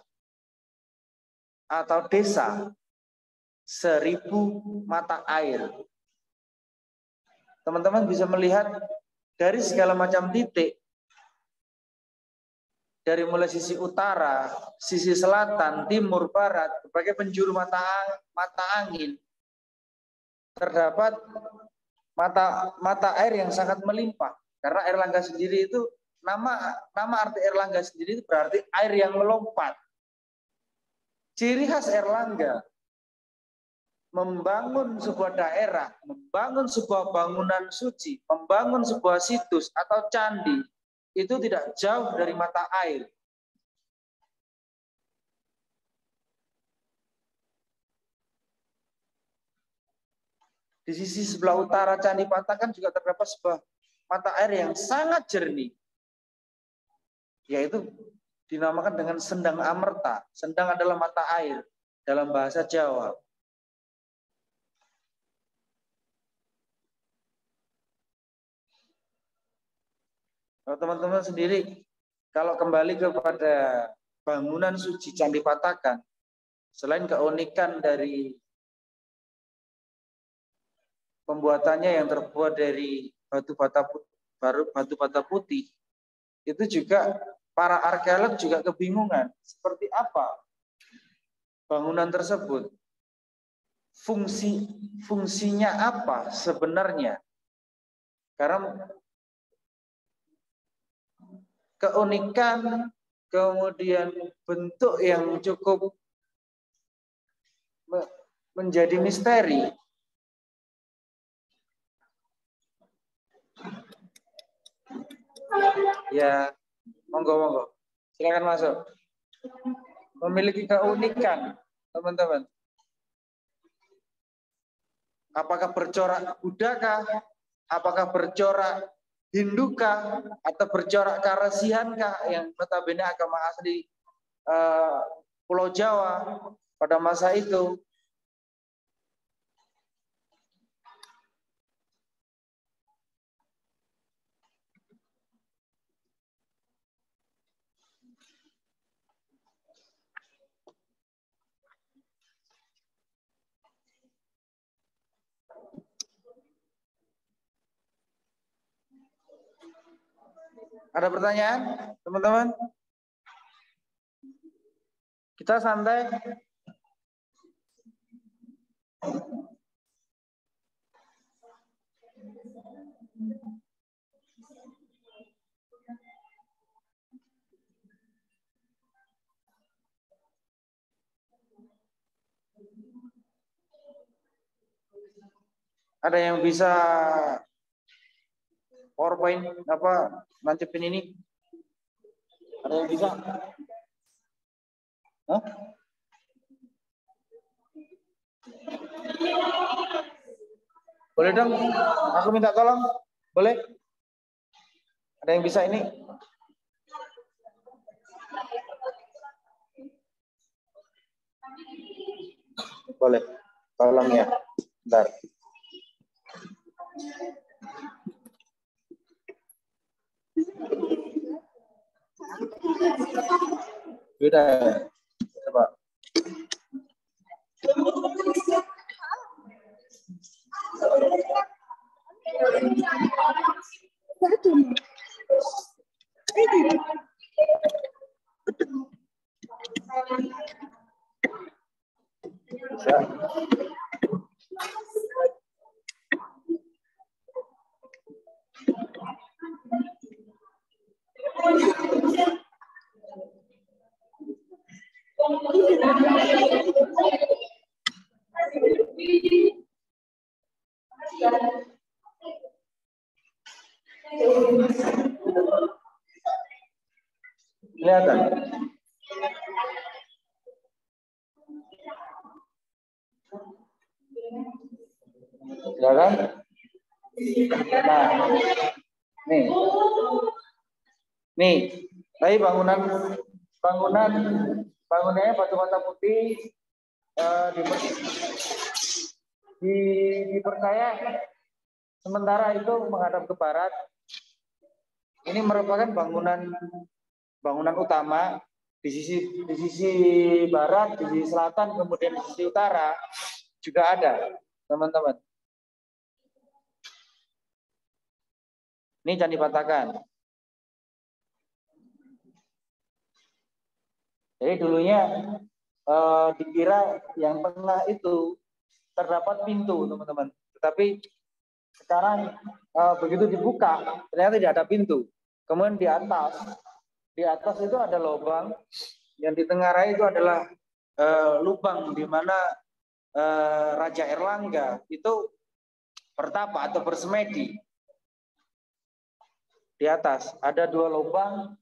atau desa 1000 mata air. Teman-teman bisa melihat dari segala macam titik, dari mulai sisi utara, sisi selatan, timur, barat, berbagai penjuru mata angin, terdapat mata air yang sangat melimpah. Karena Erlangga sendiri itu, nama arti Erlangga sendiri itu berarti air yang melompat. Ciri khas Erlangga membangun sebuah daerah, membangun sebuah bangunan suci, membangun sebuah situs atau candi, itu tidak jauh dari mata air. Di sisi sebelah utara Candi Patakan juga terdapat sebuah mata air yang sangat jernih, yaitu dinamakan dengan Sendang Amerta. Sendang adalah mata air dalam bahasa Jawa. Kalau teman-teman sendiri, kalau kembali kepada bangunan suci Candi Patakan, selain keunikan dari pembuatannya yang terbuat dari batu bata putih, itu juga para arkeolog juga kebingungan seperti apa bangunan tersebut, fungsinya apa sebenarnya, karena keunikan kemudian bentuk yang cukup menjadi misteri. Ya, monggo, silakan masuk. Memiliki keunikan, teman-teman. Apakah bercorak Buddha kah? Apakah bercorak Hindu kah? Atau bercorak Karesian kah? Yang notabene agama asli Pulau Jawa pada masa itu. Ada pertanyaan, teman-teman? Kita santai. Ada yang bisa PowerPoint apa nancepin ini? Ada yang bisa? Hah? Boleh dong? Aku minta tolong. Boleh? Ada yang bisa ini? Boleh. Tolong ya. Bentar. Beda ya? Coba. Kelihatan? Ya kan? Nah, nih, tadi bangunannya batu bata putih dipercaya sementara itu menghadap ke barat. Ini merupakan bangunan utama di sisi barat, di sisi selatan, kemudian di sisi utara juga ada, teman-teman. Ini Candi Patakan. Jadi dulunya dikira yang tengah itu terdapat pintu, teman-teman. Tetapi sekarang begitu dibuka, ternyata tidak ada pintu. Kemudian di atas itu ada lubang, yang di tengah raya itu adalah lubang di mana Raja Erlangga itu bertapa atau bersemedi. Di atas ada 2 lubang,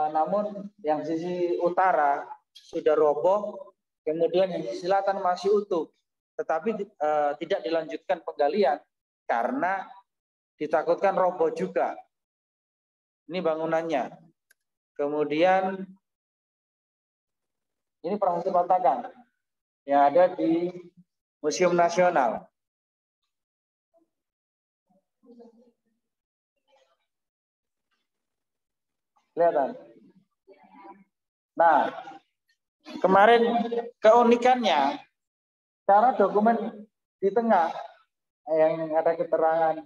namun yang sisi utara sudah roboh, kemudian yang sisi selatan masih utuh, tetapi tidak dilanjutkan penggalian karena ditakutkan roboh juga. Ini bangunannya. Kemudian ini Prasasti Patakan yang ada di Museum Nasional. Kelihatan. Nah, kemarin keunikannya, cara dokumen di tengah yang ada keterangan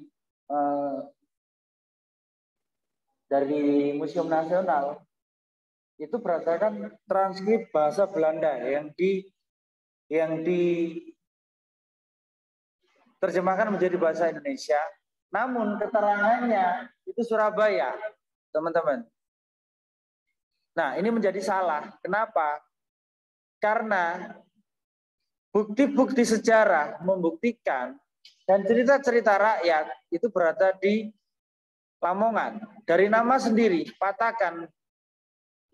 dari Museum Nasional itu berdasarkan transkrip bahasa Belanda yang diterjemahkan menjadi bahasa Indonesia. Namun keterangannya itu Surabaya, teman-teman. Nah, ini menjadi salah. Kenapa? Karena bukti-bukti sejarah membuktikan dan cerita-cerita rakyat itu berada di Lamongan. Dari nama sendiri, Patakan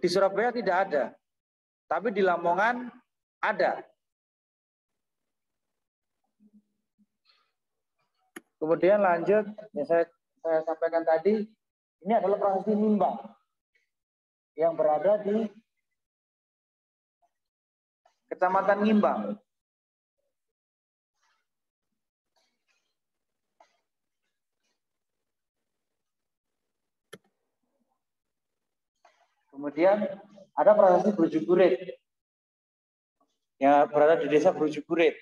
di Surabaya tidak ada. Tapi di Lamongan ada. Kemudian lanjut, yang saya sampaikan tadi, ini adalah prasasti Nimbang yang berada di Kecamatan Nimbang. Kemudian ada prasasti Brujugurit yang berada di desa Brujugurit.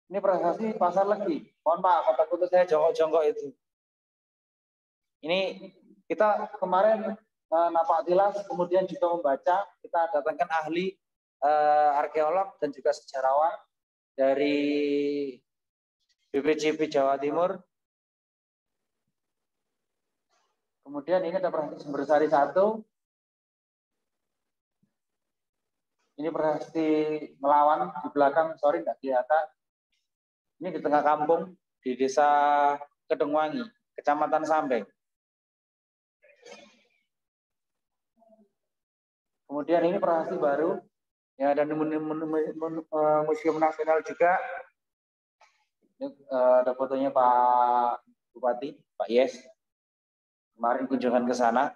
Ini prasasti Pasar Legi. Mohon maaf, kata-kata saya jongkok-jongkok itu. Ini kita kemarin napak tilas, kemudian juga membaca. Kita datangkan ahli arkeolog dan juga sejarawan dari BPJP Jawa Timur. Kemudian ini ada prasasti Sumbersari 1. Ini prasasti Melawan di belakang, sorry nggak kelihatan. Ini di tengah kampung di desa Kedungwangi, Kecamatan Sambeng. Kemudian ini prasasti baru yang ada di Museum Nasional juga. Ini ada fotonya Pak Bupati, Pak Yes. Kemarin kunjungan ke sana.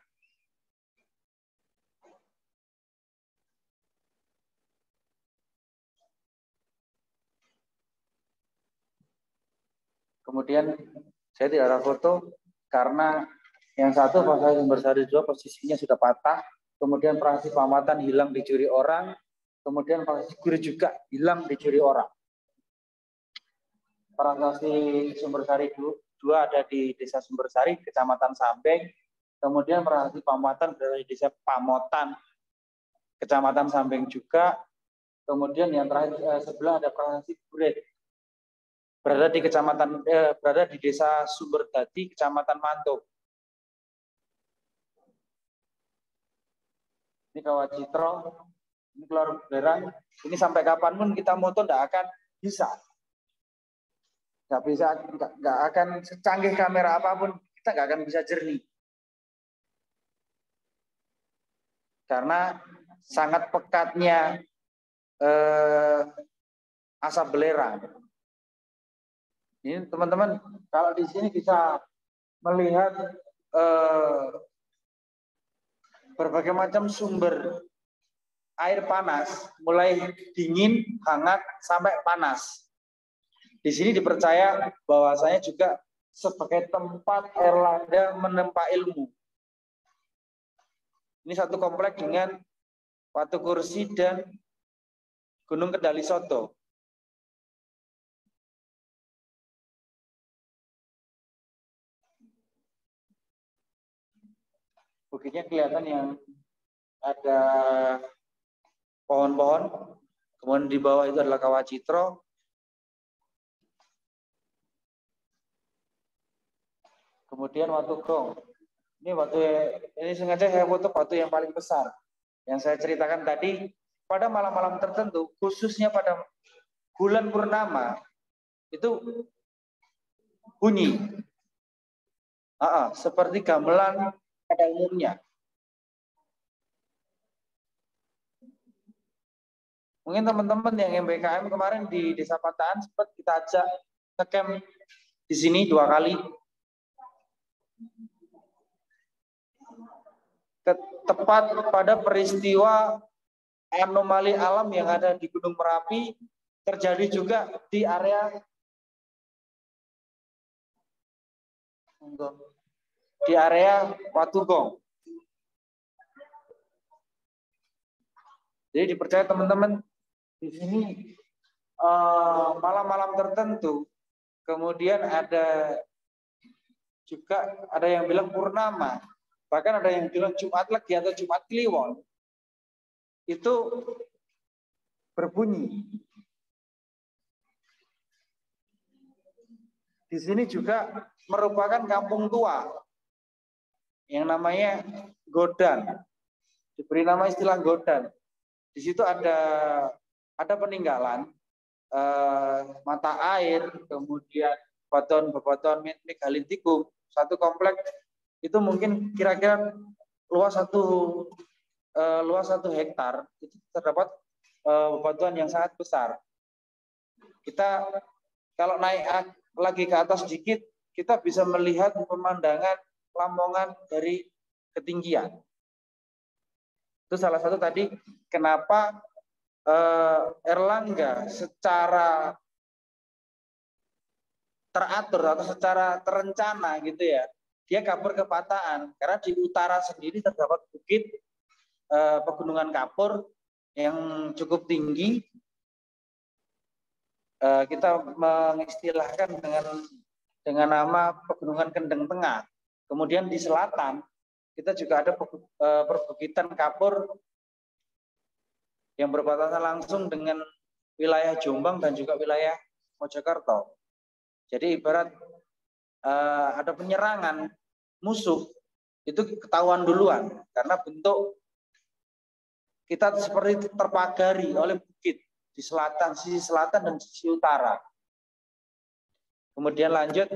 Kemudian saya tidak ada foto karena yang satu prasasti Sumbersari 2 posisinya sudah patah. Kemudian prasasti Pamatan hilang dicuri orang. Kemudian prasasti Guru juga hilang dicuri orang. Prasasti Sumbersari 2 ada di desa Sumbersari, Kecamatan Sambeng. Kemudian prasasti Pamatan berada di desa Pamotan, Kecamatan Sambeng juga. Kemudian yang terakhir sebelah ada prasasti Gurit. Berada di desa Sumberdadi, Kecamatan Mantuk. Ini Kawah Citro, ini keluar belerang. Ini sampai kapanpun kita moto tidak akan bisa. Nggak akan secanggih kamera apapun, kita nggak akan bisa jernih. Karena sangat pekatnya asap belerang. Ini teman-teman, kalau di sini bisa melihat berbagai macam sumber air panas, mulai dingin, hangat, sampai panas. Di sini dipercaya bahwasanya juga sebagai tempat Erlangga menempa ilmu. Ini satu komplek dengan Watu Kursi dan Gunung Kendali Soto. Bukitnya kelihatan yang ada pohon-pohon. Kemudian di bawah itu adalah Kawah Citro. Kemudian Watu Gong. Ini sengaja saya foto batu yang paling besar. Yang saya ceritakan tadi, pada malam-malam tertentu, khususnya pada bulan purnama, itu bunyi. Seperti gamelan pada umumnya. Mungkin teman-teman yang MBKM kemarin di Desa Patahan sempat kita ajak ke camp di sini 2 kali. Tepat pada peristiwa anomali alam yang ada di Gunung Merapi terjadi juga di area untuk di area Watugong. Jadi dipercaya teman-teman di sini malam-malam tertentu, kemudian ada juga ada yang bilang purnama, bahkan ada yang bilang Jumat Legi atau Jumat Kliwon, itu berbunyi. Di sini juga merupakan kampung tua yang namanya Godan, diberi nama istilah Godan. Di situ ada peninggalan mata air, kemudian bebatuan megalitikum, satu kompleks itu mungkin kira-kira luas satu hektar, itu terdapat bebatuan yang sangat besar. Kita kalau naik lagi ke atas sedikit, kita bisa melihat pemandangan Lamongan dari ketinggian. Itu salah satu tadi kenapa Erlangga secara teratur atau secara terencana gitu ya, dia kabur ke Pataan karena di utara sendiri terdapat bukit pegunungan kapur yang cukup tinggi. Kita mengistilahkan dengan nama Pegunungan Kendeng Tengah. Kemudian di selatan kita juga ada perbukitan kapur yang berbatasan langsung dengan wilayah Jombang dan juga wilayah Mojokerto. Jadi ibarat ada penyerangan musuh itu ketahuan duluan karena bentuk kita seperti terpagari oleh bukit di selatan, sisi selatan dan sisi utara. Kemudian lanjut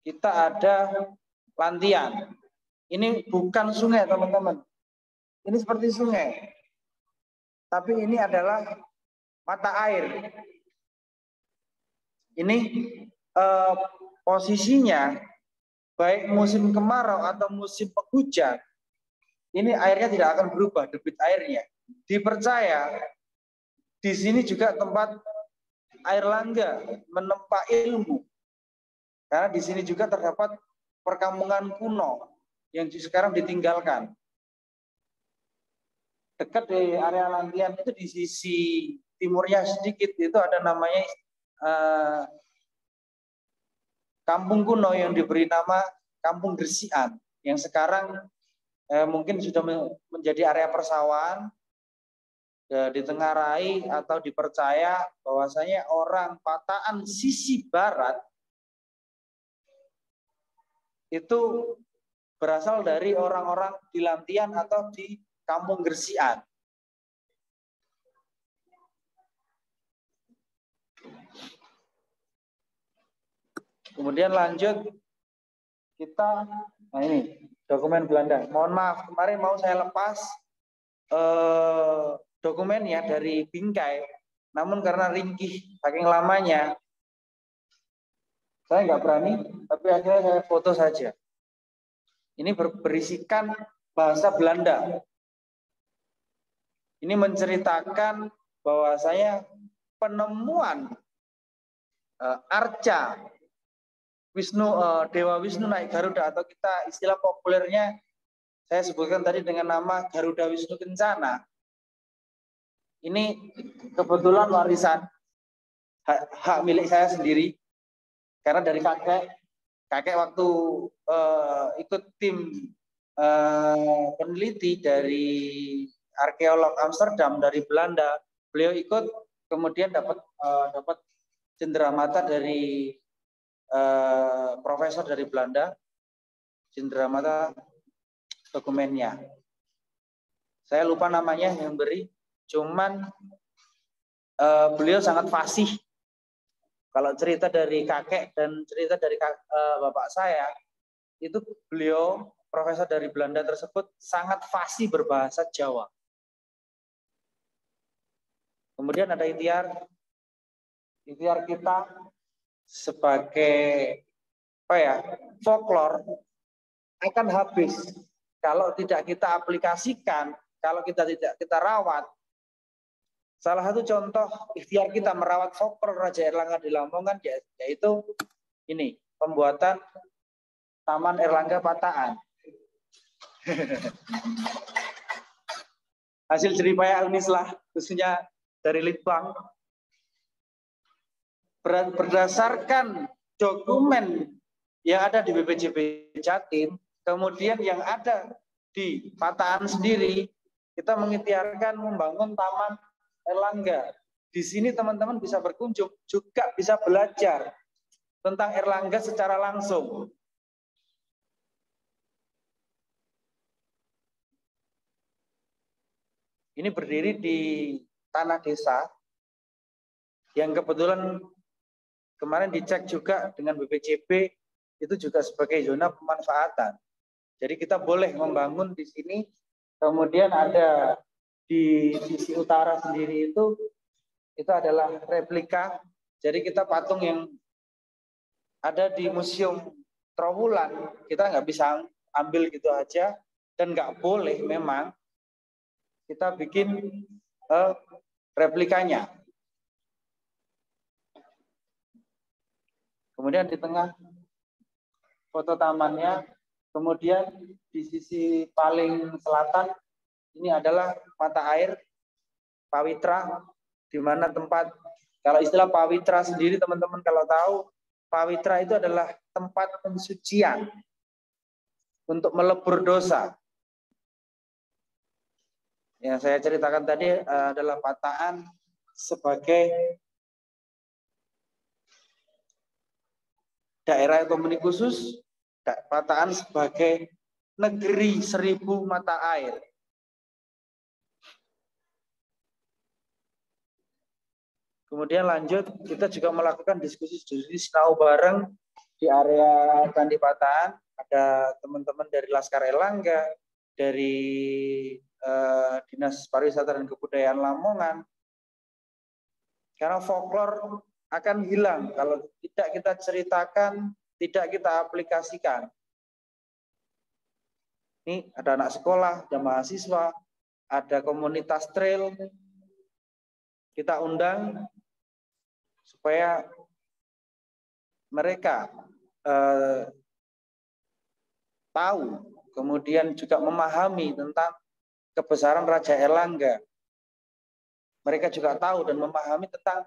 kita ada Lantian. Ini bukan sungai teman-teman. Ini seperti sungai. Tapi ini adalah mata air. Ini posisinya baik musim kemarau atau musim penghujan, ini airnya tidak akan berubah, debit airnya. Dipercaya di sini juga tempat Airlangga menempa ilmu. Karena di sini juga terdapat perkampungan kuno yang sekarang ditinggalkan. Dekat di area Lantian itu di sisi timurnya sedikit itu ada namanya kampung kuno yang diberi nama Kampung Gresian yang sekarang mungkin sudah menjadi area persawahan, ditengarai atau dipercaya bahwasanya orang Pataan sisi barat itu berasal dari orang-orang di Lantian atau di Kampung Gresian. Kemudian lanjut kita, nah ini dokumen Belanda. Mohon maaf kemarin mau saya lepas dokumennya dari bingkai, namun karena ringkih saking lamanya saya nggak berani, tapi akhirnya saya foto saja. Ini berisikan bahasa Belanda. Ini menceritakan bahwasanya penemuan arca Dewa Wisnu naik Garuda atau kita istilah populernya saya sebutkan tadi dengan nama Garuda Wisnu Kencana. Ini kebetulan warisan hak milik saya sendiri karena dari kakek waktu ikut tim peneliti dari arkeolog Amsterdam dari Belanda, beliau ikut kemudian dapat cenderamata dari profesor dari Belanda, cenderamata dokumennya. Saya lupa namanya yang beri, cuman beliau sangat fasih. Kalau cerita dari kakek dan cerita dari bapak saya, itu beliau, profesor dari Belanda tersebut, sangat fasih berbahasa Jawa. Kemudian ada ikhtiar kita sebagai folklore akan habis kalau tidak kita aplikasikan, kalau kita tidak kita rawat. Salah satu contoh ikhtiar kita merawat folklore Raja Erlangga di Lamongan yaitu ini, pembuatan Taman Erlangga Pataan. Hasil jeripaya Unislah, khususnya dari Litbang. Berdasarkan dokumen yang ada di BPJB Jatim, kemudian yang ada di Pataan sendiri, kita mengikhtiarkan membangun Taman Erlangga. Di sini teman-teman bisa berkunjung, juga bisa belajar tentang Erlangga secara langsung. Ini berdiri di tanah desa, yang kebetulan kemarin dicek juga dengan BPJB, itu juga sebagai zona pemanfaatan. Jadi kita boleh membangun di sini, kemudian ada di sisi utara sendiri itu adalah replika. Jadi kita patung yang ada di Museum Trowulan, kita nggak bisa ambil gitu aja, dan nggak boleh memang kita bikin replikanya. Kemudian di tengah foto tamannya, kemudian di sisi paling selatan ini adalah mata air Pawitra, di mana tempat, kalau istilah Pawitra sendiri teman-teman kalau tahu, Pawitra itu adalah tempat pensucian untuk melebur dosa. Yang saya ceritakan tadi adalah Pataan sebagai daerah ekonomi khusus, Pataan sebagai negeri 1000 mata air. Kemudian lanjut, kita juga melakukan diskusi tahu bareng di area Candi Pataan. Ada teman-teman dari Laskar Erlangga, dari Dinas Pariwisata dan Kebudayaan Lamongan. Karena folklore akan hilang kalau tidak kita ceritakan, tidak kita aplikasikan. Ini ada anak sekolah, ada mahasiswa, ada komunitas trail. Kita undang supaya mereka tahu, kemudian juga memahami tentang kebesaran Raja Erlangga. Mereka juga tahu dan memahami tentang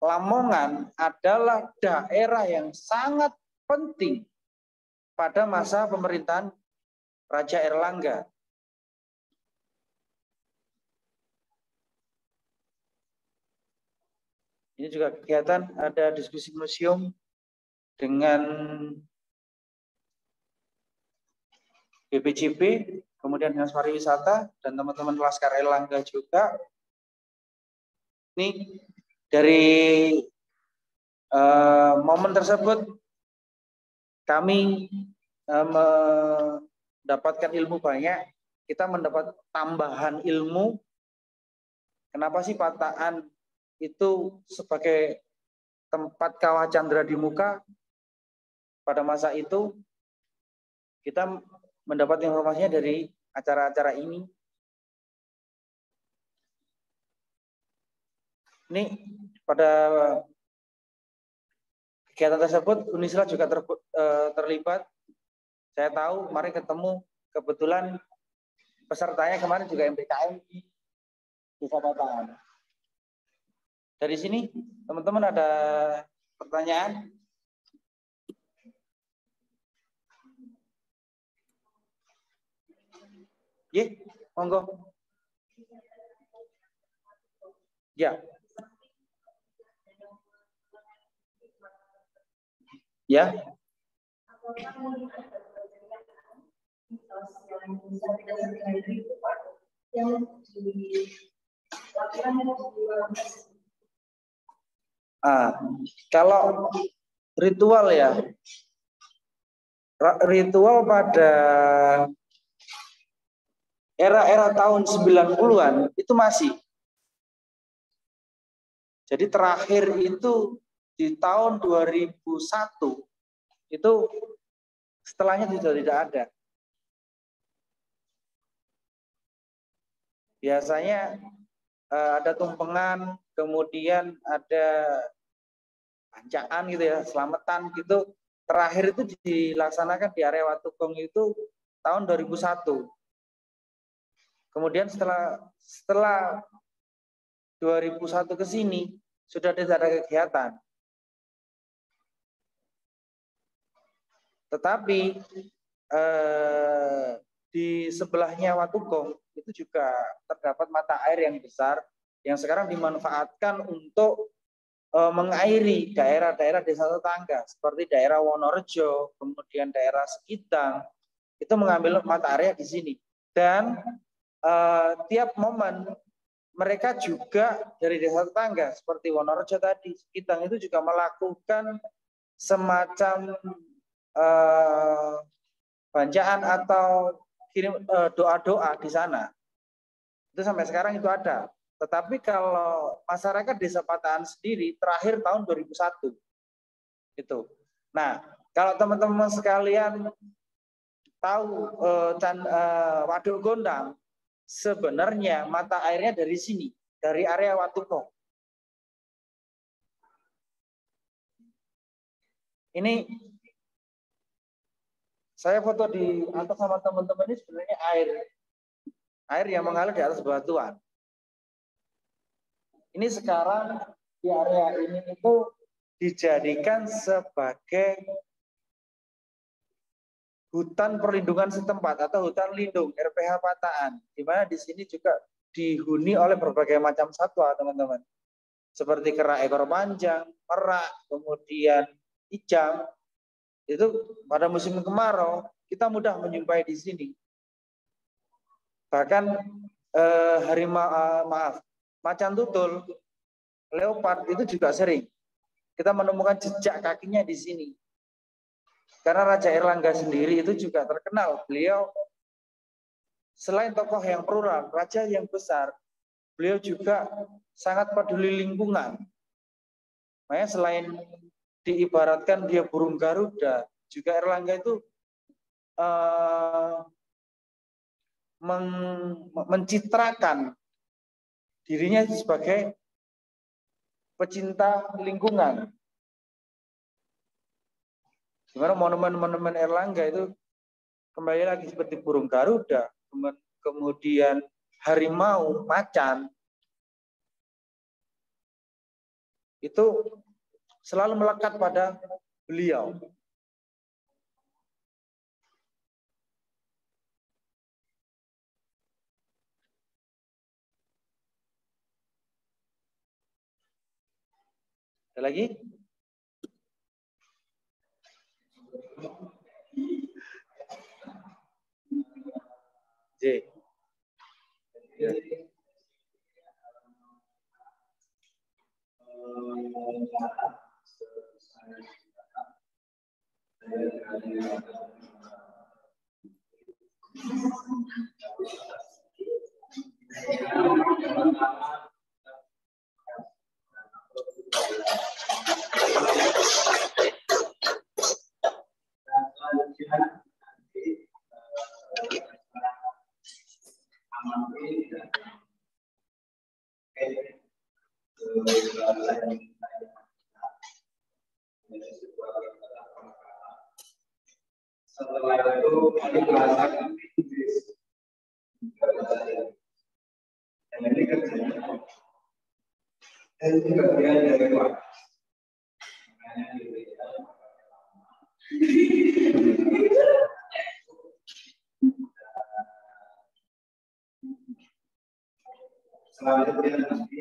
Lamongan adalah daerah yang sangat penting pada masa pemerintahan Raja Erlangga. Ini juga kegiatan, ada diskusi museum dengan BPJB, kemudian Dinas Pariwisata, dan teman-teman Laskar Erlangga juga. Ini dari momen tersebut kami mendapatkan ilmu banyak, kita mendapat tambahan ilmu. Kenapa sih Pataan itu sebagai tempat kawah Candra di muka? Pada masa itu kita mendapat informasinya dari acara-acara ini. Ini pada kegiatan tersebut Unislah juga terlibat. Saya tahu kemarin ketemu, kebetulan pesertanya kemarin juga MPKM di Desa Pataan. Dari sini teman-teman ada pertanyaan? Ya, monggo. Ya. Ya. Kalau ritual ya, ritual pada era-era tahun 90-an itu masih. Jadi terakhir itu di tahun 2001 itu setelahnya sudah tidak ada. Biasanya ada tumpengan, kemudian ada pancaan gitu ya, selamatan gitu. terakhir itu dilaksanakan di area Watugong itu tahun 2001. Kemudian setelah 2001 ke sini sudah tidak ada kegiatan. Tetapi di sebelahnya Watugong itu juga terdapat mata air yang besar yang sekarang dimanfaatkan untuk mengairi daerah-daerah desa tetangga seperti daerah Wonorejo, kemudian daerah Sekitang, itu mengambil mata airnya di sini. Dan tiap momen mereka juga dari desa tetangga seperti Wonorejo tadi, Sekitang itu juga melakukan semacam bacaan atau kirim doa-doa di sana. Itu sampai sekarang itu ada. Tetapi kalau masyarakat Desa Patahan sendiri terakhir tahun 2001 itu. Nah, kalau teman-teman sekalian tahu Waduk Gondang, sebenarnya mata airnya dari sini, dari area Watugong. Ini saya foto di atas sama teman-teman, ini sebenarnya air yang mengalir di atas batuan. Ini sekarang di area ini itu dijadikan sebagai hutan perlindungan setempat atau hutan lindung RPH Patahan, di mana di sini juga dihuni oleh berbagai macam satwa, teman-teman. Seperti kera ekor panjang, merak, kemudian ijang. Itu pada musim kemarau kita mudah menjumpai di sini. Bahkan macan tutul, leopard itu juga sering kita menemukan jejak kakinya di sini. Karena Raja Airlangga sendiri itu juga terkenal. Beliau selain tokoh yang plural, raja yang besar, beliau juga sangat peduli lingkungan. Makanya selain diibaratkan dia burung Garuda, juga Airlangga itu mencitrakan dirinya sebagai pecinta lingkungan. Di mana monumen-monumen Airlangga itu kembali lagi seperti burung Garuda, kemudian harimau, macan, itu selalu melekat pada beliau. Ada lagi? J. Setelah itu kami merasakan dan ini kerjanya dan itu bagian dari waktu. Selanjutnya nanti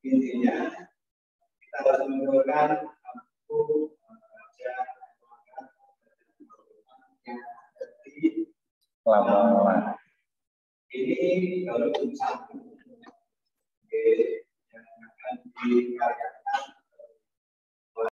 intinya kita harus mengumpulkan lama-lama. Ini kalau satu yang akan dikaryakan